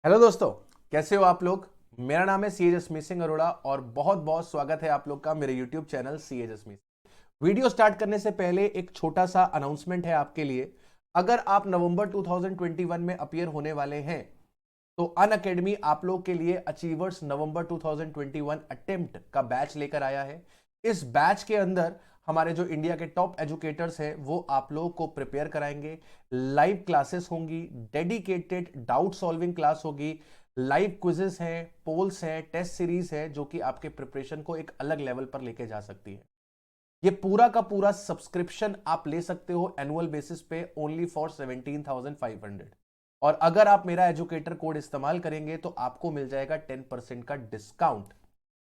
Hello दोस्तों, कैसे हो आप लोग। मेरा नाम है सी जसमीत सिंह अरोड़ा और बहुत बहुत स्वागत है आप लोग का मेरे YouTube channel C Jasmeet. Video start करने से पहले एक छोटा सा अनाउंसमेंट है आपके लिए। अगर आप नवंबर 2021 में अपीयर होने वाले हैं तो अन अकेडमी आप लोग के लिए अचीवर्स नवंबर 2021 अटेम्प्ट का बैच लेकर आया है। इस बैच के अंदर हमारे जो इंडिया के टॉप एजुकेटर्स हैं वो आप लोगों को प्रिपेयर कराएंगे। लाइव क्लासेस होंगी, डेडिकेटेड डाउट सॉल्विंग क्लास होगी, लाइव क्विजेस हैं, पोल्स हैं, टेस्ट सीरीज है जो कि आपके प्रिपरेशन को एक अलग लेवल पर लेके जा सकती है। ये पूरा का पूरा सब्सक्रिप्शन आप ले सकते हो एनुअल बेसिस पे ओनली फॉर 17,500। और अगर आप मेरा एजुकेटर कोड इस्तेमाल करेंगे तो आपको मिल जाएगा 10% का डिस्काउंट।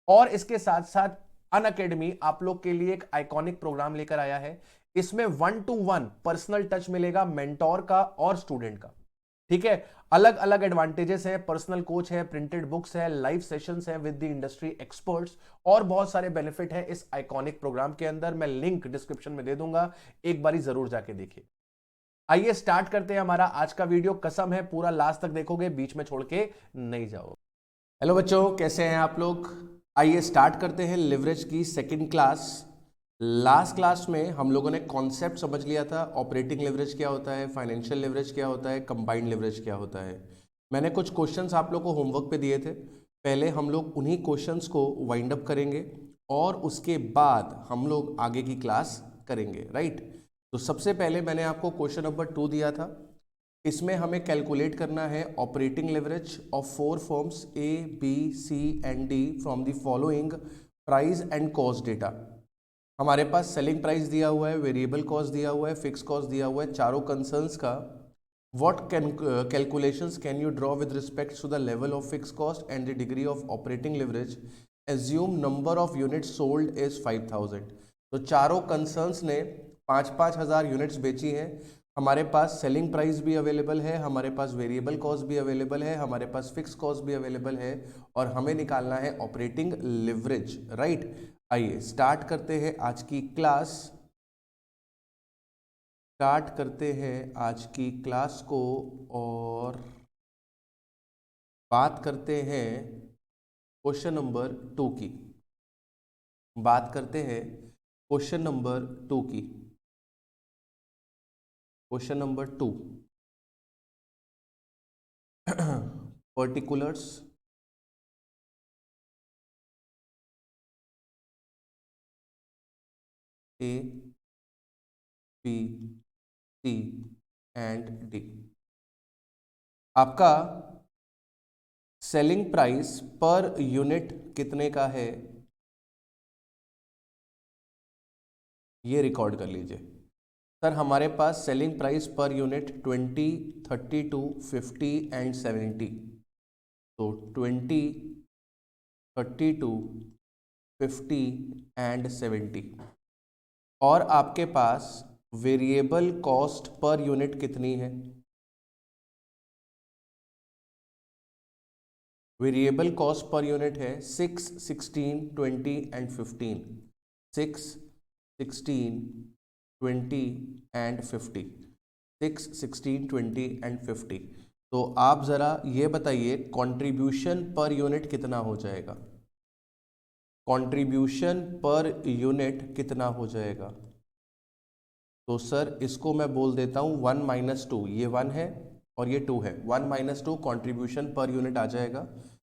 और इसके साथ साथ अन अकेडमी आप लोग के लिए एक आइकॉनिक प्रोग्राम लेकर आया है। इसमें 1-to-1 पर्सनल टच मिलेगा मेंटोर का और स्टूडेंट का। ठीक है, अलग अलग एडवांटेजेस है, पर्सनल कोच है, प्रिंटेड बुक्स है, लाइव सेशंस है विद द इंडस्ट्री एक्सपर्ट्स और बहुत सारे बेनिफिट है इस आइकॉनिक प्रोग्राम के अंदर। मैं लिंक डिस्क्रिप्शन में दे दूंगा, एक बारी जरूर जाके देखिए। आइए स्टार्ट करते हैं हमारा आज का वीडियो। कसम है पूरा लास्ट तक देखोगे, बीच में छोड़ के नहीं जाओ। हेलो बच्चों, कैसे हैं आप लोग। आइए स्टार्ट करते हैं लिवरेज की सेकंड क्लास। लास्ट क्लास में हम लोगों ने कॉन्सेप्ट समझ लिया था, ऑपरेटिंग लिवरेज क्या होता है, फाइनेंशियल लिवरेज क्या होता है, कंबाइंड लिवरेज क्या होता है। मैंने कुछ क्वेश्चंस आप लोग को होमवर्क पे दिए थे। पहले हम लोग उन्हीं क्वेश्चंस को वाइंड अप करेंगे और उसके बाद हम लोग आगे की क्लास करेंगे, राइट। तो सबसे पहले मैंने आपको क्वेश्चन नंबर 2 दिया था। इसमें हमें कैलकुलेट करना है operating leverage of 4 firms A B C and D from the following price and cost data. हमारे पास सेलिंग प्राइस दिया हुआ है, वेरिएबल कॉस्ट दिया हुआ है, फिक्स कॉस्ट दिया हुआ है, चारों कंसर्न्स का what calculations can you draw with respect to the level of fix cost and the degree of operating leverage. Assume number of units sold is 5000। तो चारों कंसर्न्स ने 5,000 यूनिट्स बेची हैं। हमारे पास सेलिंग प्राइस भी अवेलेबल है, हमारे पास वेरिएबल कॉस्ट भी अवेलेबल है, हमारे पास फिक्स कॉस्ट भी अवेलेबल है और हमें निकालना है ऑपरेटिंग लिवरेज, राइट। आइए स्टार्ट करते हैं आज की क्लास। स्टार्ट करते हैं आज की क्लास को और बात करते हैं क्वेश्चन नंबर 2 की। बात करते हैं क्वेश्चन नंबर 2 की। Question number 2, particulars A B C and D. आपका सेलिंग प्राइस पर यूनिट कितने का है ये रिकॉर्ड कर लीजिए। सर हमारे पास selling price per unit 20, 32, 50 and 70। तो 20, 32, 50 एंड 70। और आपके पास वेरिएबल कॉस्ट पर यूनिट कितनी है। वेरिएबल कॉस्ट पर यूनिट है 6, 16, 20 एंड 15। 6, 16, 20 एंड 50। 6, 16, 20 एंड 50। तो आप ज़रा ये बताइए कंट्रीब्यूशन पर यूनिट कितना हो जाएगा। कंट्रीब्यूशन पर यूनिट कितना हो जाएगा। तो सर इसको मैं बोल देता हूँ 1 - 2। ये 1 है और ये 2 है। 1 - 2 कंट्रीब्यूशन पर यूनिट आ जाएगा।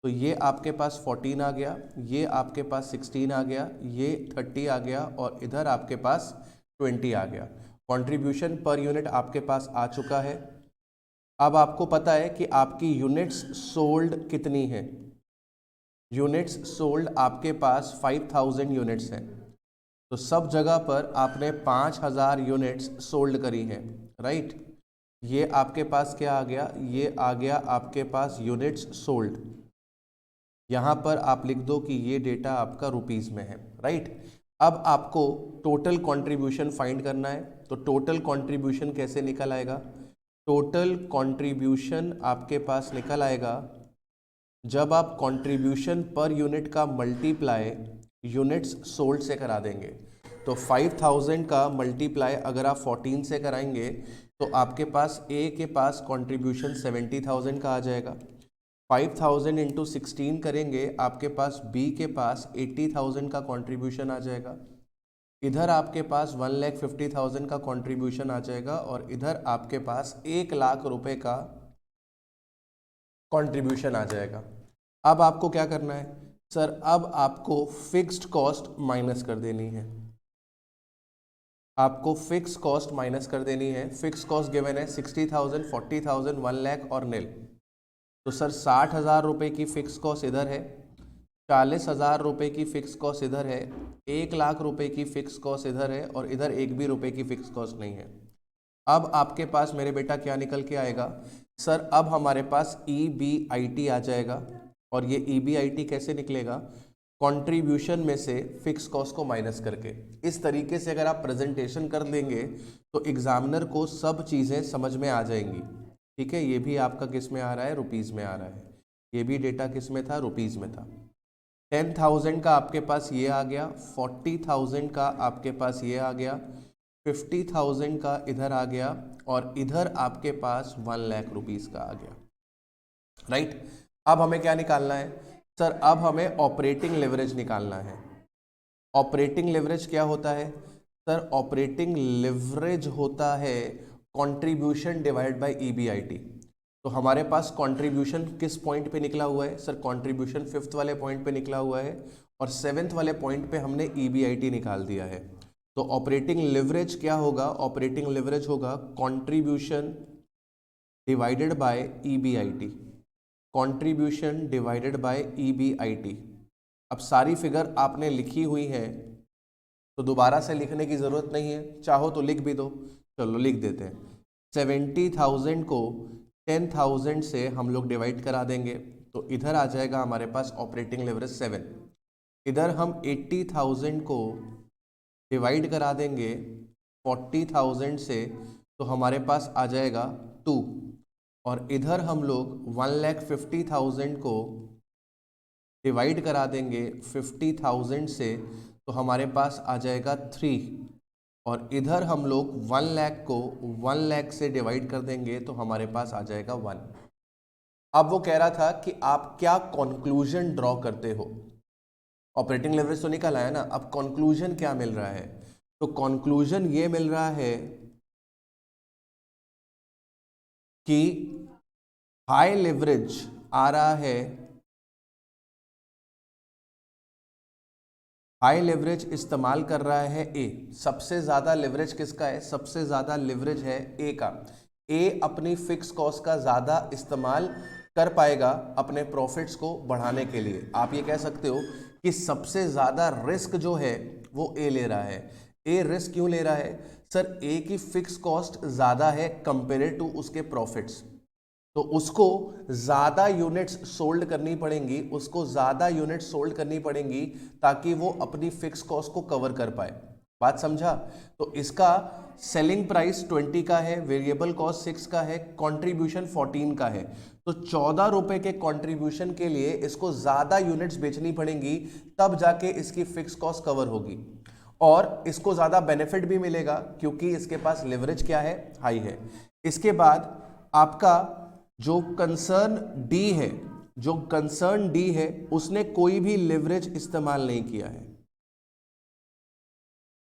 तो ये आपके पास 14 आ गया, ये आपके पास 16 आ गया, ये 30 आ गया और इधर आपके पास 20 आ गया। कंट्रीब्यूशन पर यूनिट आपके पास आ चुका है। अब आपको पता है कि आपकी यूनिट्स सोल्ड कितनी है। यूनिट्स सोल्ड आपके पास 5000 यूनिट्स हैं। तो सब जगह पर आपने 5000 यूनिट्स सोल्ड करी हैं, राइट। ये आपके पास क्या आ गया, ये आ गया आपके पास यूनिट्स सोल्ड। यहाँ पर आप लिख दो कि ये डेटा आपका रुपीस में है, राइट। अब आपको टोटल कंट्रीब्यूशन फाइंड करना है। तो टोटल कंट्रीब्यूशन कैसे निकल आएगा। टोटल कंट्रीब्यूशन आपके पास निकल आएगा जब आप कंट्रीब्यूशन पर यूनिट का मल्टीप्लाई यूनिट्स सोल्ड से करा देंगे। तो 5000 का मल्टीप्लाई अगर आप 14 से कराएंगे तो आपके पास ए के पास कंट्रीब्यूशन 70,000 का आ जाएगा। 5000 इंटू 16 करेंगे, आपके पास बी के पास 80,000 का कंट्रीब्यूशन आ जाएगा, इधर आपके पास 1,50,000 का कंट्रीब्यूशन आ जाएगा, और इधर आपके पास 1,00,000 रुपए का कंट्रीब्यूशन आ जाएगा। अब आपको क्या करना है सर, अब आपको फिक्स्ड कॉस्ट माइनस कर देनी है, आपको फिक्स कॉस्ट माइनस कर देनी है। फिक्स कॉस्ट गिवन है 60,000, 40,000, 1,00,000 और निल। तो सर 60,000 रुपये की फिक्स कॉस्ट इधर है, 40,000 रुपये की फिक्स कॉस्ट इधर है, 1,00,000 रुपये की फिक्स कॉस्ट इधर है, और इधर एक भी रुपये की फिक्स कॉस्ट नहीं है। अब आपके पास मेरे बेटा क्या निकल के आएगा सर, अब हमारे पास EBIT आ जाएगा, और ये EBIT कैसे निकलेगा, कंट्रीब्यूशन में से फिक्स कॉस्ट को माइनस करके। इस तरीके से अगर आप प्रेजेंटेशन कर देंगे तो एग्जामिनर को सब चीज़ें समझ में आ जाएंगी। ठीक है, ये भी आपका किस में आ रहा है, रुपीज़ में आ रहा है, ये भी डेटा किस में था, रुपीज़ में था। 10,000 का आपके पास ये आ गया, 40,000 का आपके पास ये आ गया, 50,000 का इधर आ गया, और इधर आपके पास 1,00,000 रुपीज़ का आ गया। राइट, अब हमें क्या निकालना है सर, अब हमें ऑपरेटिंग लेवरेज निकालना है। ऑपरेटिंग लेवरेज क्या होता है सर, ऑपरेटिंग लेवरेज होता है कंट्रीब्यूशन डिवाइड बाय EBIT। तो हमारे पास कंट्रीब्यूशन किस पॉइंट पे निकला हुआ है सर, कंट्रीब्यूशन 5th वाले पॉइंट पे निकला हुआ है, और 7th वाले पॉइंट पे हमने EBIT निकाल दिया है। तो ऑपरेटिंग लेवरेज क्या होगा, ऑपरेटिंग लेवरेज होगा contribution divided bye EBIT, contribution divided bye EBIT। अब सारी फिगर आपने लिखी हुई है तो दोबारा से लिखने की ज़रूरत नहीं है, चाहो तो लिख भी दो, चलो लिख देते हैं। 70,000 को 10,000 से हम लोग डिवाइड करा देंगे, तो इधर आ जाएगा हमारे पास ऑपरेटिंग लेवरेज 7। इधर हम 80,000 को डिवाइड करा देंगे 40,000 से, तो हमारे पास आ जाएगा 2, और इधर हम लोग 1,50,000 को डिवाइड करा देंगे 50,000 से, तो हमारे पास आ जाएगा 3, और इधर हम लोग 1,00,000 को 1,00,000 से डिवाइड कर देंगे तो हमारे पास आ जाएगा 1। अब वो कह रहा था कि आप क्या कंक्लूजन ड्रॉ करते हो, ऑपरेटिंग लेवरेज तो निकल आया ना, अब कंक्लूजन क्या मिल रहा है, तो कंक्लूजन ये मिल रहा है कि हाई लेवरेज आ रहा है, हाई लेवरेज इस्तेमाल कर रहा है ए। सबसे ज्यादा लेवरेज किसका है, सबसे ज्यादा लेवरेज है ए का। ए अपनी फिक्स कॉस्ट का ज्यादा इस्तेमाल कर पाएगा अपने प्रॉफिट्स को बढ़ाने के लिए। आप ये कह सकते हो कि सबसे ज्यादा रिस्क जो है वो ए ले रहा है। ए रिस्क क्यों ले रहा है सर, ए की फिक्स कॉस्ट ज्यादा है कंपेयर टू उसके प्रॉफिट्स, तो उसको ज्यादा यूनिट्स सोल्ड करनी पड़ेंगी, उसको ज्यादा यूनिट्स सोल्ड करनी पड़ेंगी ताकि वो अपनी फिक्स कॉस्ट को कवर कर पाए। बात समझा, तो इसका सेलिंग प्राइस 20 का है, वेरिएबल कॉस्ट 6 का है, कंट्रीब्यूशन 14 का है, तो 14 रुपए के कंट्रीब्यूशन के लिए इसको ज्यादा यूनिट्स बेचनी पड़ेंगी, तब जाके इसकी फिक्स कॉस्ट कवर होगी, और इसको ज्यादा बेनिफिट भी मिलेगा क्योंकि इसके पास लेवरेज क्या है, हाई है। इसके बाद आपका जो कंसर्न डी है, जो कंसर्न डी है उसने कोई भी लेवरेज इस्तेमाल नहीं किया है।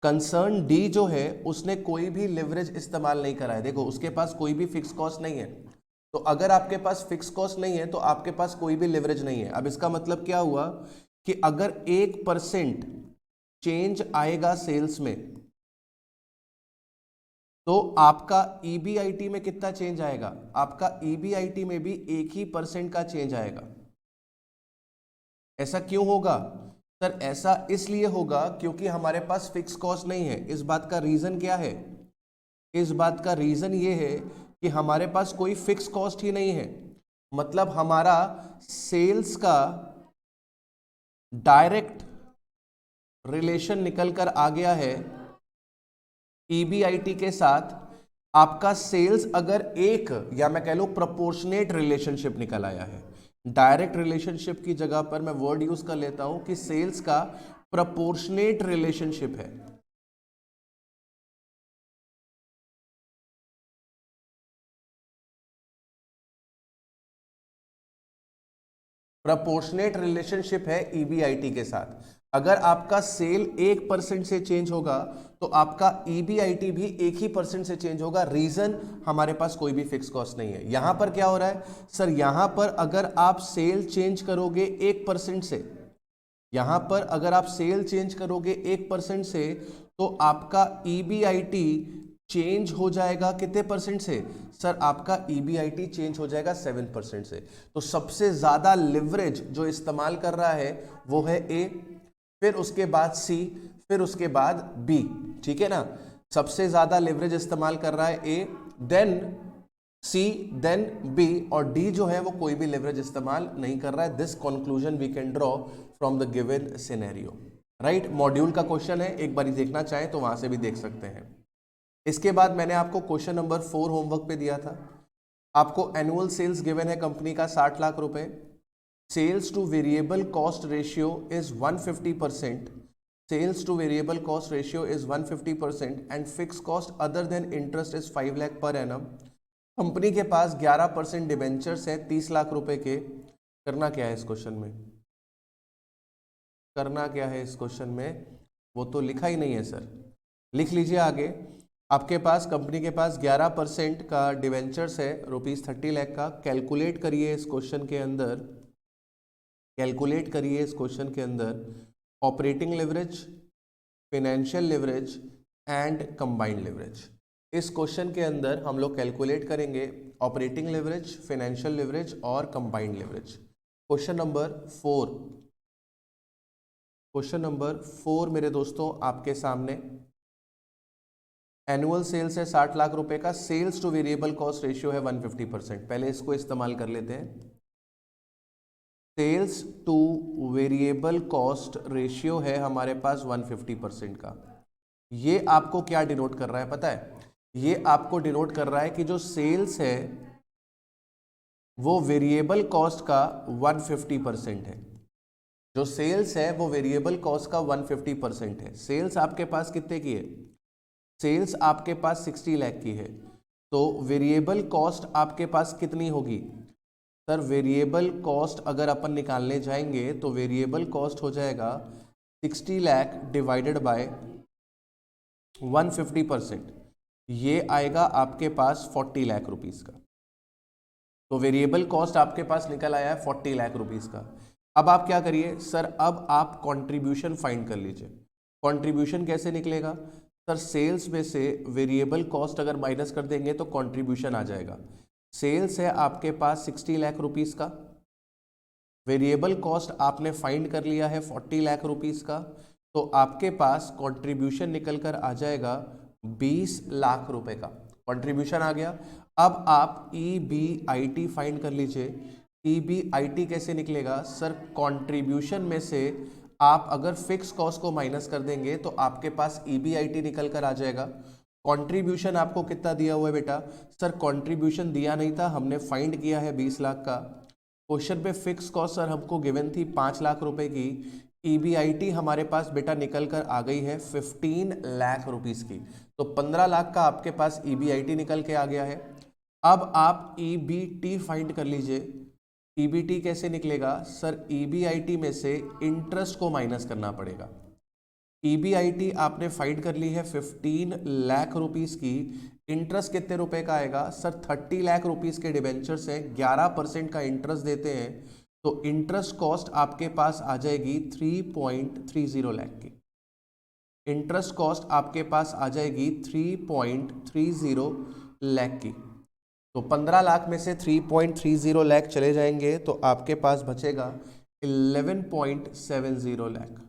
कंसर्न डी जो है उसने कोई भी लेवरेज इस्तेमाल नहीं करा है। देखो उसके पास कोई भी फिक्स कॉस्ट नहीं है, तो अगर आपके पास फिक्स कॉस्ट नहीं है तो आपके पास कोई भी लेवरेज नहीं है। अब इसका मतलब क्या हुआ कि अगर 1% चेंज आएगा सेल्स में, तो आपका EBIT में कितना चेंज आएगा, आपका EBIT में भी 1% का चेंज आएगा। ऐसा क्यों होगा सर, ऐसा इसलिए होगा क्योंकि हमारे पास फिक्स कॉस्ट नहीं है। इस बात का रीजन क्या है, इस बात का रीजन ये है कि हमारे पास कोई फिक्स कॉस्ट ही नहीं है, मतलब हमारा सेल्स का डायरेक्ट रिलेशन निकल कर आ गया है EBIT के साथ। आपका सेल्स अगर एक, या मैं कह लूं प्रोपोर्शनेट रिलेशनशिप निकल आया है, डायरेक्ट रिलेशनशिप की जगह पर मैं वर्ड यूज कर लेता हूं कि सेल्स का प्रोपोर्शनेट रिलेशनशिप है। प्रोपोर्शनेट रिलेशनशिप है ईबीआईटी के साथ। अगर आपका सेल 1% से चेंज होगा तो आपका ईबीआईटी भी 1% से चेंज होगा। रीजन, हमारे पास कोई भी फिक्स कॉस्ट नहीं है। यहां पर क्या हो रहा है सर, यहां पर अगर आप सेल चेंज करोगे 1% से, यहां पर अगर आप सेल चेंज करोगे 1% से तो आपका ईबीआईटी चेंज हो जाएगा कितने परसेंट से सर, आपका ईबीआईटी चेंज हो जाएगा 7% से। तो सबसे ज्यादा लिवरेज जो इस्तेमाल कर रहा है वो है ए, फिर उसके बाद सी, फिर उसके बाद बी, ठीक है ना। सबसे ज्यादा लिवरेज इस्तेमाल कर रहा है ए, देन सी, देन बी, और डी जो है वो कोई भी लिवरेज इस्तेमाल नहीं कर रहा है। This conclusion we can draw from the given scenario, right. Module का क्वेश्चन है, एक बार देखना चाहें तो वहां से भी देख सकते हैं। इसके बाद मैंने आपको क्वेश्चन नंबर 4 होमवर्क पे दिया था। आपको एनुअल सेल्स गिवन है कंपनी का 60 लाख रुपए। Sales to variable cost ratio is 150%, sales to variable cost ratio is 150% and fix cost other than interest is 5 lakh per annum. Company के पास 11% डिबेंचर्स है 30 लाख रुपए के। करना क्या है इस क्वेश्चन में, करना क्या है इस क्वेश्चन में, वो तो लिखा ही नहीं है सर। लिख लीजिए आगे। आपके पास कंपनी के पास 11% का डिवेंचर्स है ₹30 लाख का। कैलकुलेट करिए इस क्वेश्चन के अंदर, कैलकुलेट करिए इस क्वेश्चन के अंदर operating leverage, financial leverage and combined leverage. इस क्वेश्चन के अंदर हम लोग कैलकुलेट करेंगे ऑपरेटिंग लिवरेज, फाइनेंशियल लिवरेज और combined leverage. Question number 4, question number 4 मेरे दोस्तों आपके सामने। एनुअल सेल्स है 60 लाख रुपए का, sales to variable cost ratio है 150%। पहले इसको इस्तेमाल कर लेते हैं। Sales to variable cost ratio है हमारे पास 150% का। ये आपको क्या डिनोट कर रहा है पता है, ये आपको डिनोट कर रहा है कि जो सेल्स है वो वेरिएबल कॉस्ट का 150% है। जो सेल्स है वो वेरिएबल कॉस्ट का 150% है। सेल्स आपके पास कितने की है, सेल्स आपके पास 60 लाख की है, तो वेरिएबल कॉस्ट आपके पास कितनी होगी सर। वेरिएबल कॉस्ट अगर अपन निकालने जाएंगे तो वेरिएबल कॉस्ट हो जाएगा 60 लाख डिवाइडेड बाय 150%, ये आएगा आपके पास 40 लाख रुपीस का। तो वेरिएबल कॉस्ट आपके पास निकल आया है 40 लाख रुपीस का। अब आप क्या करिए सर, अब आप कंट्रीब्यूशन फाइंड कर लीजिए। कंट्रीब्यूशन कैसे निकलेगा सर, सेल्स में से वेरिएबल कॉस्ट अगर माइनस कर देंगे तो कंट्रीब्यूशन आ जाएगा। सेल्स है आपके पास 60 लाख रुपीस का, वेरिएबल कॉस्ट आपने फाइंड कर लिया है 40 लाख रुपीस का, तो आपके पास कंट्रीब्यूशन निकल कर आ जाएगा 20 लाख रुपए का। कंट्रीब्यूशन आ गया। अब आप ईबीआईटी फाइंड कर लीजिए। ईबीआईटी कैसे निकलेगा सर, कंट्रीब्यूशन में से आप अगर फिक्स कॉस्ट को माइनस कर देंगे तो आपके पास ईबीआईटी निकल कर आ जाएगा। कंट्रीब्यूशन आपको कितना दिया हुआ है बेटा सर, कंट्रीब्यूशन दिया नहीं था, हमने फाइंड किया है 20 लाख का। क्वेश्चन पे फिक्स कॉस्ट सर हमको गिवन थी 5 लाख रुपए की। ईबीआईटी हमारे पास बेटा निकल कर आ गई है 15 लाख रुपीस की, तो 15 लाख का आपके पास ईबीआईटी निकल के आ गया है। अब आप ईबीटी फाइंड कर लीजिए। ईबीटी कैसे निकलेगा सर, ईबीआईटी में से इंटरेस्ट को माइनस करना पड़ेगा। ईबीआईटी आपने फाइंड कर ली है 15 लाख रुपीस की, इंटरेस्ट कितने रुपए का आएगा सर, 30 लाख रुपीस के डिबेंचर से 11% का इंटरेस्ट देते हैं, तो इंटरेस्ट कॉस्ट आपके पास आ जाएगी 3.30 लाख की। इंटरेस्ट कॉस्ट आपके पास आ जाएगी 3.30 लाख की। तो 15 लाख में से 3.30 लाख चले जाएंगे तो आपके पास बचेगा 11.70 लाख।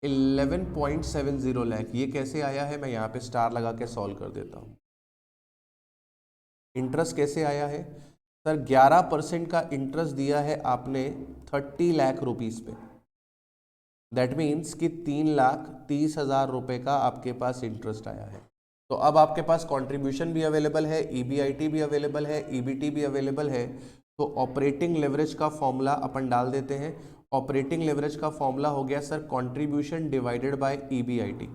11.70 लाख ये कैसे आया है, मैं यहाँ पे स्टार लगा के सॉल्व कर देता हूँ। इंटरेस्ट कैसे आया है सर, 11% का इंटरेस्ट दिया है आपने 30 लाख रुपीस पे। दैट मीन्स कि 3,30,000 रुपए का आपके पास इंटरेस्ट आया है। तो अब आपके पास कंट्रीब्यूशन भी अवेलेबल है, ईबीआईटी भी अवेलेबल है, ईबीटी भी अवेलेबल है। तो ऑपरेटिंग लेवरेज का फॉर्मूला अपन डाल देते हैं। ऑपरेटिंग लेवरेज का फॉर्मूला हो गया sir contribution divided by EBIT.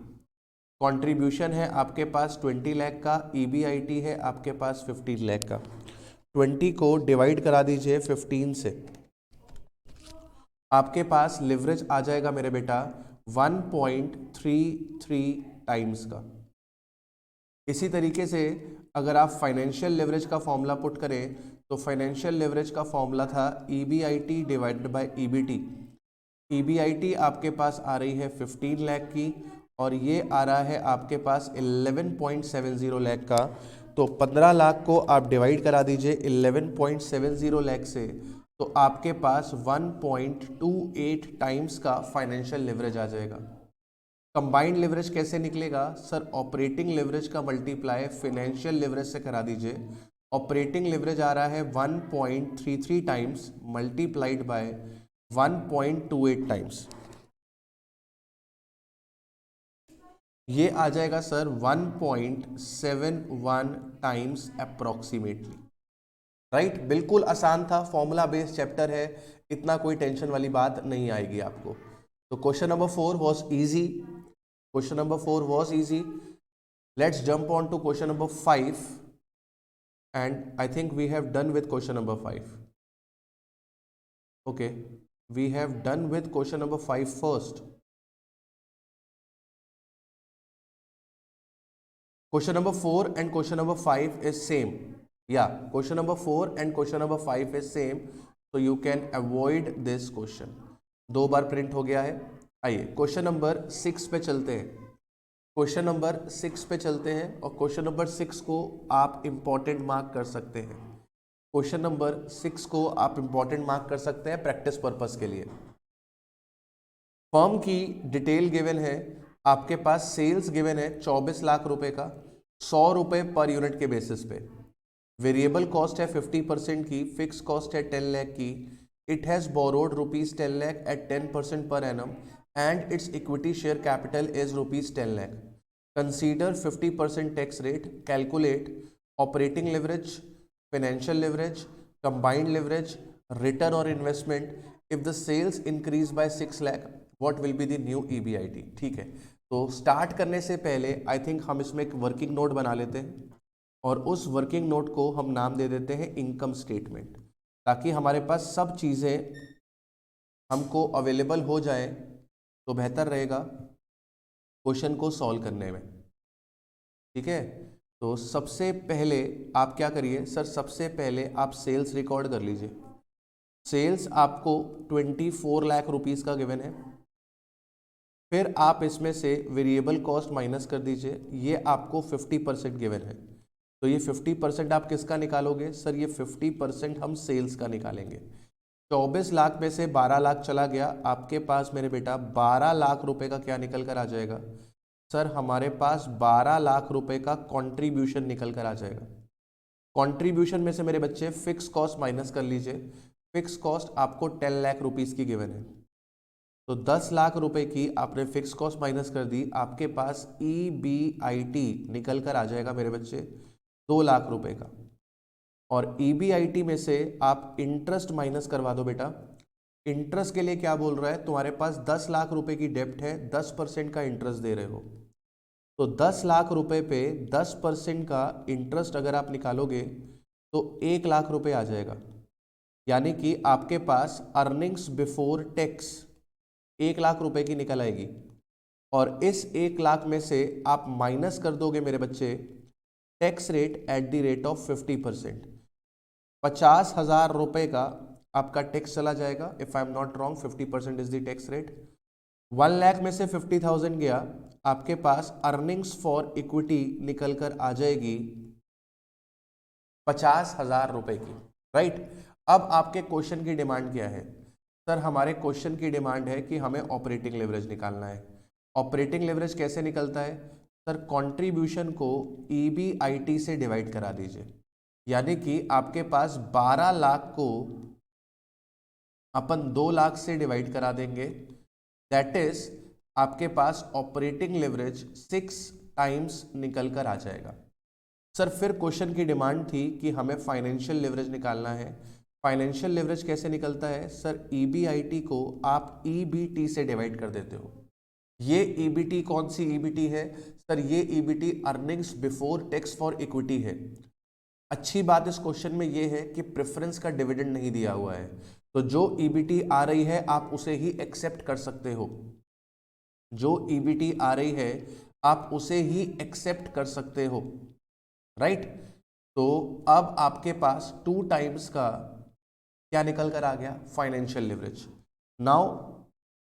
Contribution है आपके पास 20 लाख का, ईबीआईटी है आपके पास 15 लाख का। 20 को डिवाइड करा दीजिए 15 से, आपके पास लिवरेज आ जाएगा मेरे बेटा 1.33 टाइम्स का। इसी तरीके से अगर आप फाइनेंशियल लेवरेज का फॉर्मूला पुट करें तो फाइनेंशियल लेवरेज का फॉर्मूला था EBIT divided by EBT। EBIT आपके पास आ रही है 15 लाख की और ये आ रहा है आपके पास 11.70 लाख का। तो 15 लाख को आप डिवाइड करा दीजिए 11.70 लाख से, तो आपके पास 1.28 टाइम्स का फाइनेंशियल लेवरेज आ जाएगा। कंबाइंड लेवरेज कैसे निकलेगा सर? ऑपरेटिंग लेवरेज का मल्टीप्लाई फाइनेंशियल लेवरेज से करा दीजिए। ऑपरेटिंग लेवरेज आ रहा है 1.33 टाइम्स मल्टीप्लाइड बाय 1.28 टाइम्स, ये आ जाएगा सर 1.71 टाइम्स अप्रोक्सीमेटली। राइट, बिल्कुल आसान था, फॉर्मूला बेस्ड चैप्टर है, इतना कोई टेंशन वाली बात नहीं आएगी आपको। तो question number 4 was easy, question number 4 was easy. Let's jump on to question number 5 and I think we have done with question number 5। Okay, we have done with question number 5 first. Question number 4 and question number 5 is same. Yeah, question number 4 and question number 5 is same. So you can avoid this question. 2 bar print हो गया है। आइए question number 6 पे चलते हैं। Question number 6 पे चलते हैं और क्वेश्चन नंबर 6 को आप इंपॉर्टेंट मार्क कर सकते हैं। क्वेश्चन नंबर 6 को आप इंपॉर्टेंट मार्क कर सकते हैं प्रैक्टिस पर्पस के लिए। फर्म की डिटेल गिवन है, आपके पास सेल्स गिवन है 24 लाख रुपए का, 100 रुपए पर यूनिट के बेसिस पे। वेरिएबल कॉस्ट है 50% की, फिक्स कॉस्ट है 10 लाख की। It has borrowed ₹10 lakh at 10% per annum and its equity share capital is ₹10 lakh. Consider 50% tax rate, calculate operating leverage, financial leverage, combined leverage, return और investment. If the sales increase by 6 lakh what will be the new EBIT। ठीक है, तो start करने से पहले I think हम इसमें एक वर्किंग नोट बना लेते हैं और उस वर्किंग नोट को हम नाम दे देते हैं इनकम स्टेटमेंट, ताकि हमारे पास सब चीज़ें हमको अवेलेबल हो जाए तो बेहतर रहेगा क्वेश्चन को सॉल्व करने में। ठीक है, तो सबसे पहले आप क्या करिए सर, सबसे पहले आप सेल्स रिकॉर्ड कर लीजिए। सेल्स आपको 24 लाख रुपीस का गिवन है, फिर आप इसमें से वेरिएबल कॉस्ट माइनस कर दीजिए, ये आपको 50% गिवन है। तो ये 50% आप किसका निकालोगे सर? ये 50% हम सेल्स का निकालेंगे। 24 लाख में से 12 लाख चला गया, आपके पास मेरे बेटा 12 लाख रुपए का क्या निकल कर आ जाएगा सर? हमारे पास 12 लाख रुपए का कंट्रीब्यूशन निकल कर आ जाएगा। कंट्रीब्यूशन में से मेरे बच्चे फिक्स कॉस्ट माइनस कर लीजिए। फिक्स कॉस्ट आपको 10 लाख रुपीस की गिवन है, तो 10 लाख रुपए की आपने फिक्स कॉस्ट माइनस कर दी, आपके पास EBIT निकल कर आ जाएगा मेरे बच्चे 2 लाख रुपए का। और EBIT में से आप इंटरेस्ट माइनस करवा दो बेटा। इंटरेस्ट के लिए क्या बोल रहा है? तुम्हारे पास 10 लाख रुपए की डेप्ट है, 10% का इंटरेस्ट दे रहे हो, तो 10 लाख रुपए पे 10% का इंटरेस्ट अगर आप निकालोगे तो 1 लाख रुपए आ जाएगा। यानी कि आपके पास अर्निंग्स बिफोर टैक्स 1 लाख रुपए की निकल आएगी, और इस 1 लाख में से आप माइनस कर दोगे मेरे बच्चे tax rate at the rate of 50%। 50,000 रुपए का आपका टैक्स चला जाएगा, if I am not wrong 50% is the tax rate. 1 lakh में से 50,000 गया, आपके पास अर्निंग्स फॉर इक्विटी निकल कर आ जाएगी 50,000 रुपए की। राइट, अब आपके क्वेश्चन की डिमांड क्या है सर? हमारे क्वेश्चन की डिमांड है कि हमें ऑपरेटिंग लेवरेज निकालना है। ऑपरेटिंग लेवरेज कैसे निकलता है सर? कंट्रीब्यूशन को EBIT से डिवाइड करा दीजिए, यानी कि आपके पास 12 लाख को अपन 2 लाख से डिवाइड करा देंगे, दैट इज आपके पास ऑपरेटिंग लेवरेज 6 टाइम्स निकल कर आ जाएगा। सर फिर क्वेश्चन की डिमांड थी कि हमें फाइनेंशियल लेवरेज निकालना है। फाइनेंशियल लेवरेज कैसे निकलता है सर? EBIT को आप EBT से डिवाइड कर देते हो। ये EBT कौन सी EBT है सर? ये EBT earnings before tax for equity है। अच्छी बात इस क्वेश्चन में ये है कि प्रेफरेंस का डिविडेंड नहीं दिया हुआ है, तो जो ईबीटी आ रही है आप उसे ही एक्सेप्ट कर सकते हो, जो ईबीटी आ रही है आप उसे ही एक्सेप्ट कर सकते हो, राइट। तो अब आपके पास 2 टाइम्स का क्या निकल कर आ गया, financial leverage. Now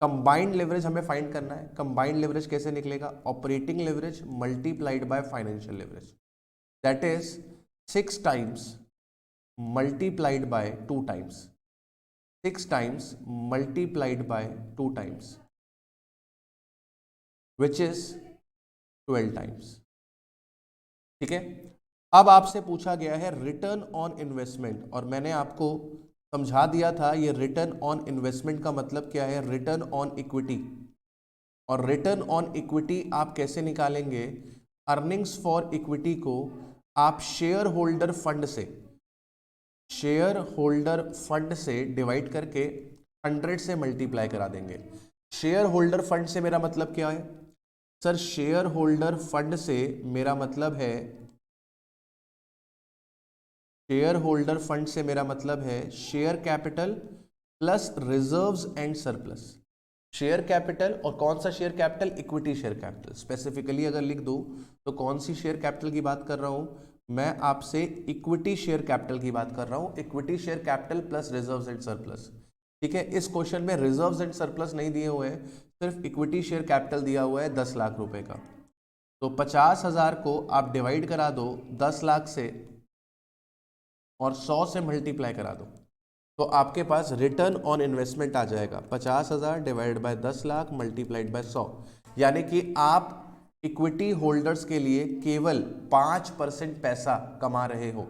combined leverage हमें फाइंड करना है। कंबाइंड लिवरेज कैसे निकलेगा, operating leverage multiplied by financial leverage, that is 6 times multiplied by 2 times, 6 times multiplied by 2 times which is 12 times. ठीक है, अब आपसे पूछा गया है रिटर्न ऑन इन्वेस्टमेंट, और मैंने आपको समझा दिया था ये रिटर्न ऑन इन्वेस्टमेंट का मतलब क्या है, रिटर्न ऑन इक्विटी। और रिटर्न ऑन इक्विटी आप कैसे निकालेंगे, अर्निंग्स फॉर इक्विटी को आप शेयर होल्डर फंड से डिवाइड करके 100 से मल्टीप्लाई करा देंगे। शेयर होल्डर फंड से मेरा मतलब क्या है सर, शेयर होल्डर फंड से मेरा मतलब है, शेयर होल्डर फंड से मेरा मतलब है share capital plus reserves and surplus. Share capital, और कौन सा share capital, equity share capital. Specifically अगर लिख दूं तो कौन सी शेयर कैपिटल की बात कर रहा हूं, मैं आपसे इक्विटी शेयर कैपिटल की बात कर रहा हूं, equity share capital plus reserves and surplus. ठीक है, इस क्वेश्चन में रिजर्व्स एंड सरप्लस नहीं दिए हुए हैं, सिर्फ इक्विटी शेयर कैपिटल दिया हुआ है 10 लाख रुपए का। तो 50,000 को आप डिवाइड करा दो 10 लाख से और 100 से मल्टीप्लाई करा दो, तो आपके पास रिटर्न ऑन इन्वेस्टमेंट आ जाएगा 50,000 divide by 10 lakh multiplied by 100, यानी कि आप इक्विटी होल्डर्स के लिए केवल 5% पैसा कमा रहे हो,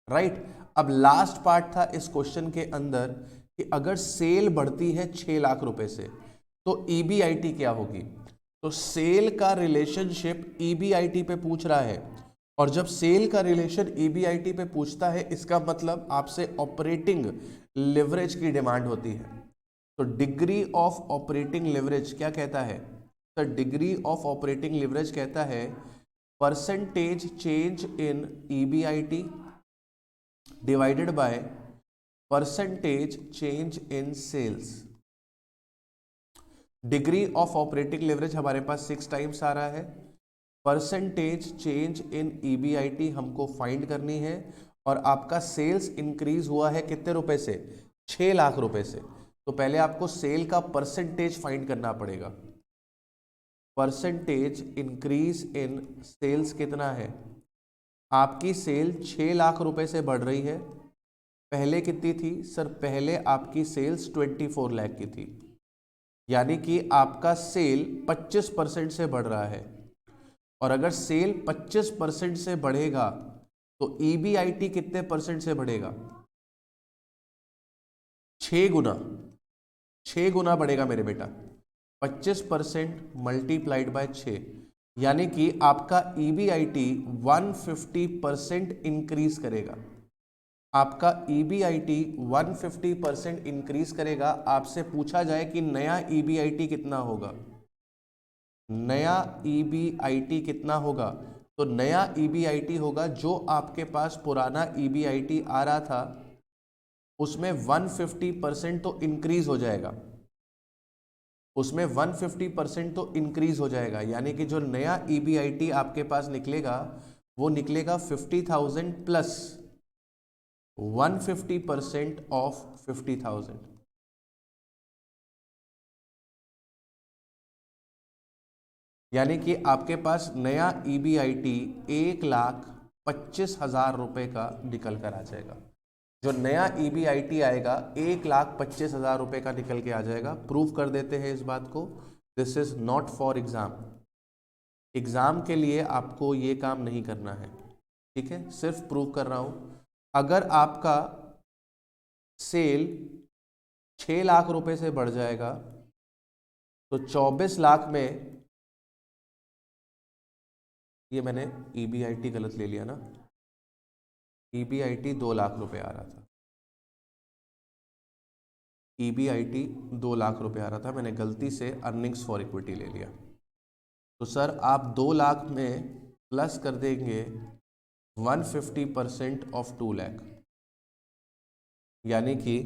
राइट। अब लास्ट पार्ट था इस क्वेश्चन के अंदर कि अगर सेल बढ़ती है 6 लाख रुपए से तो ईबीआईटी क्या होगी। तो सेल का रिलेशनशिप ईबीआईटी पे पूछ रहा है, और जब सेल का रिलेशन ईबीआईटी पे पूछता है इसका मतलब आपसे ऑपरेटिंग लिवरेज की डिमांड होती है। तो डिग्री ऑफ ऑपरेटिंग लिवरेज क्या कहता है sir, degree of operating leverage कहता है percentage change in EBIT divided by percentage change in sales. Degree of operating leverage हमारे पास 6 टाइम्स आ रहा है, परसेंटेज चेंज इन ईबीआईटी हमको फाइंड करनी है, और आपका सेल्स इंक्रीज हुआ है कितने रुपए से, 6 लाख रुपए से। तो पहले आपको सेल का परसेंटेज फाइंड करना पड़ेगा। परसेंटेज इंक्रीज इन सेल्स कितना है, आपकी सेल 6 लाख रुपए से बढ़ रही है, पहले कितनी थी सर, पहले आपकी सेल्स 24 लाख की थी, यानी कि आपका सेल 25% से बढ़ रहा है। और अगर सेल 25% से बढ़ेगा तो ईबीआईटी कितने परसेंट से बढ़ेगा, 6 गुना, 6 गुना बढ़ेगा मेरे बेटा, 25% मल्टीप्लाइड बाय 6, यानी कि आपका ईबीआईटी 150% इंक्रीज करेगा, आपका ईबीआईटी 150% इंक्रीज करेगा। आपसे पूछा जाए कि नया ईबीआईटी कितना होगा, नया ईबीआईटी कितना होगा, तो नया ईबीआईटी होगा जो आपके पास पुराना ईबीआईटी आ रहा था उसमें 150% तो इंक्रीज हो जाएगा, उसमें 150% तो इंक्रीज हो जाएगा, यानी कि जो नया ईबीआईटी आपके पास निकलेगा वो निकलेगा 50,000 प्लस 150% ऑफ 50,000। यानी कि आपके पास नया ईबीआईटी 1,25,000 रुपए का निकल कर आ जाएगा। जो नया ईबीआईटी आएगा 1,25,000 रुपए का निकल के आ जाएगा। प्रूव कर देते हैं इस बात को। This is not for exam, exam के लिए आपको ये काम नहीं करना है, ठीक है, सिर्फ प्रूव कर रहा हूं। अगर आपका सेल 6 लाख रुपए से बढ़ जाएगा तो 24 लाख में, ये मैंने ईबीआईटी गलत ले लिया ना, ईबीआईटी 2 लाख रुपए आ रहा था, ईबीआईटी 2 लाख रुपए आ रहा था, मैंने गलती से अर्निंग्स फॉर इक्विटी ले लिया। तो सर आप 2 लाख में प्लस कर देंगे 150% ऑफ 2 लाख, यानी कि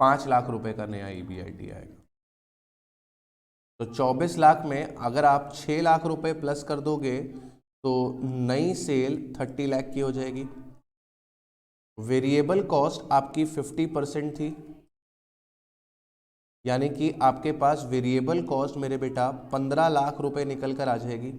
5 लाख रुपए का नया EBIT आएगा। तो 24 लाख में अगर आप 6 लाख रुपए प्लस कर दोगे तो नई सेल 30 लाख की हो जाएगी। वेरिएबल कॉस्ट आपकी 50% थी, यानी कि आपके पास वेरिएबल कॉस्ट मेरे बेटा 15 लाख रुपए निकल कर आ जाएगी।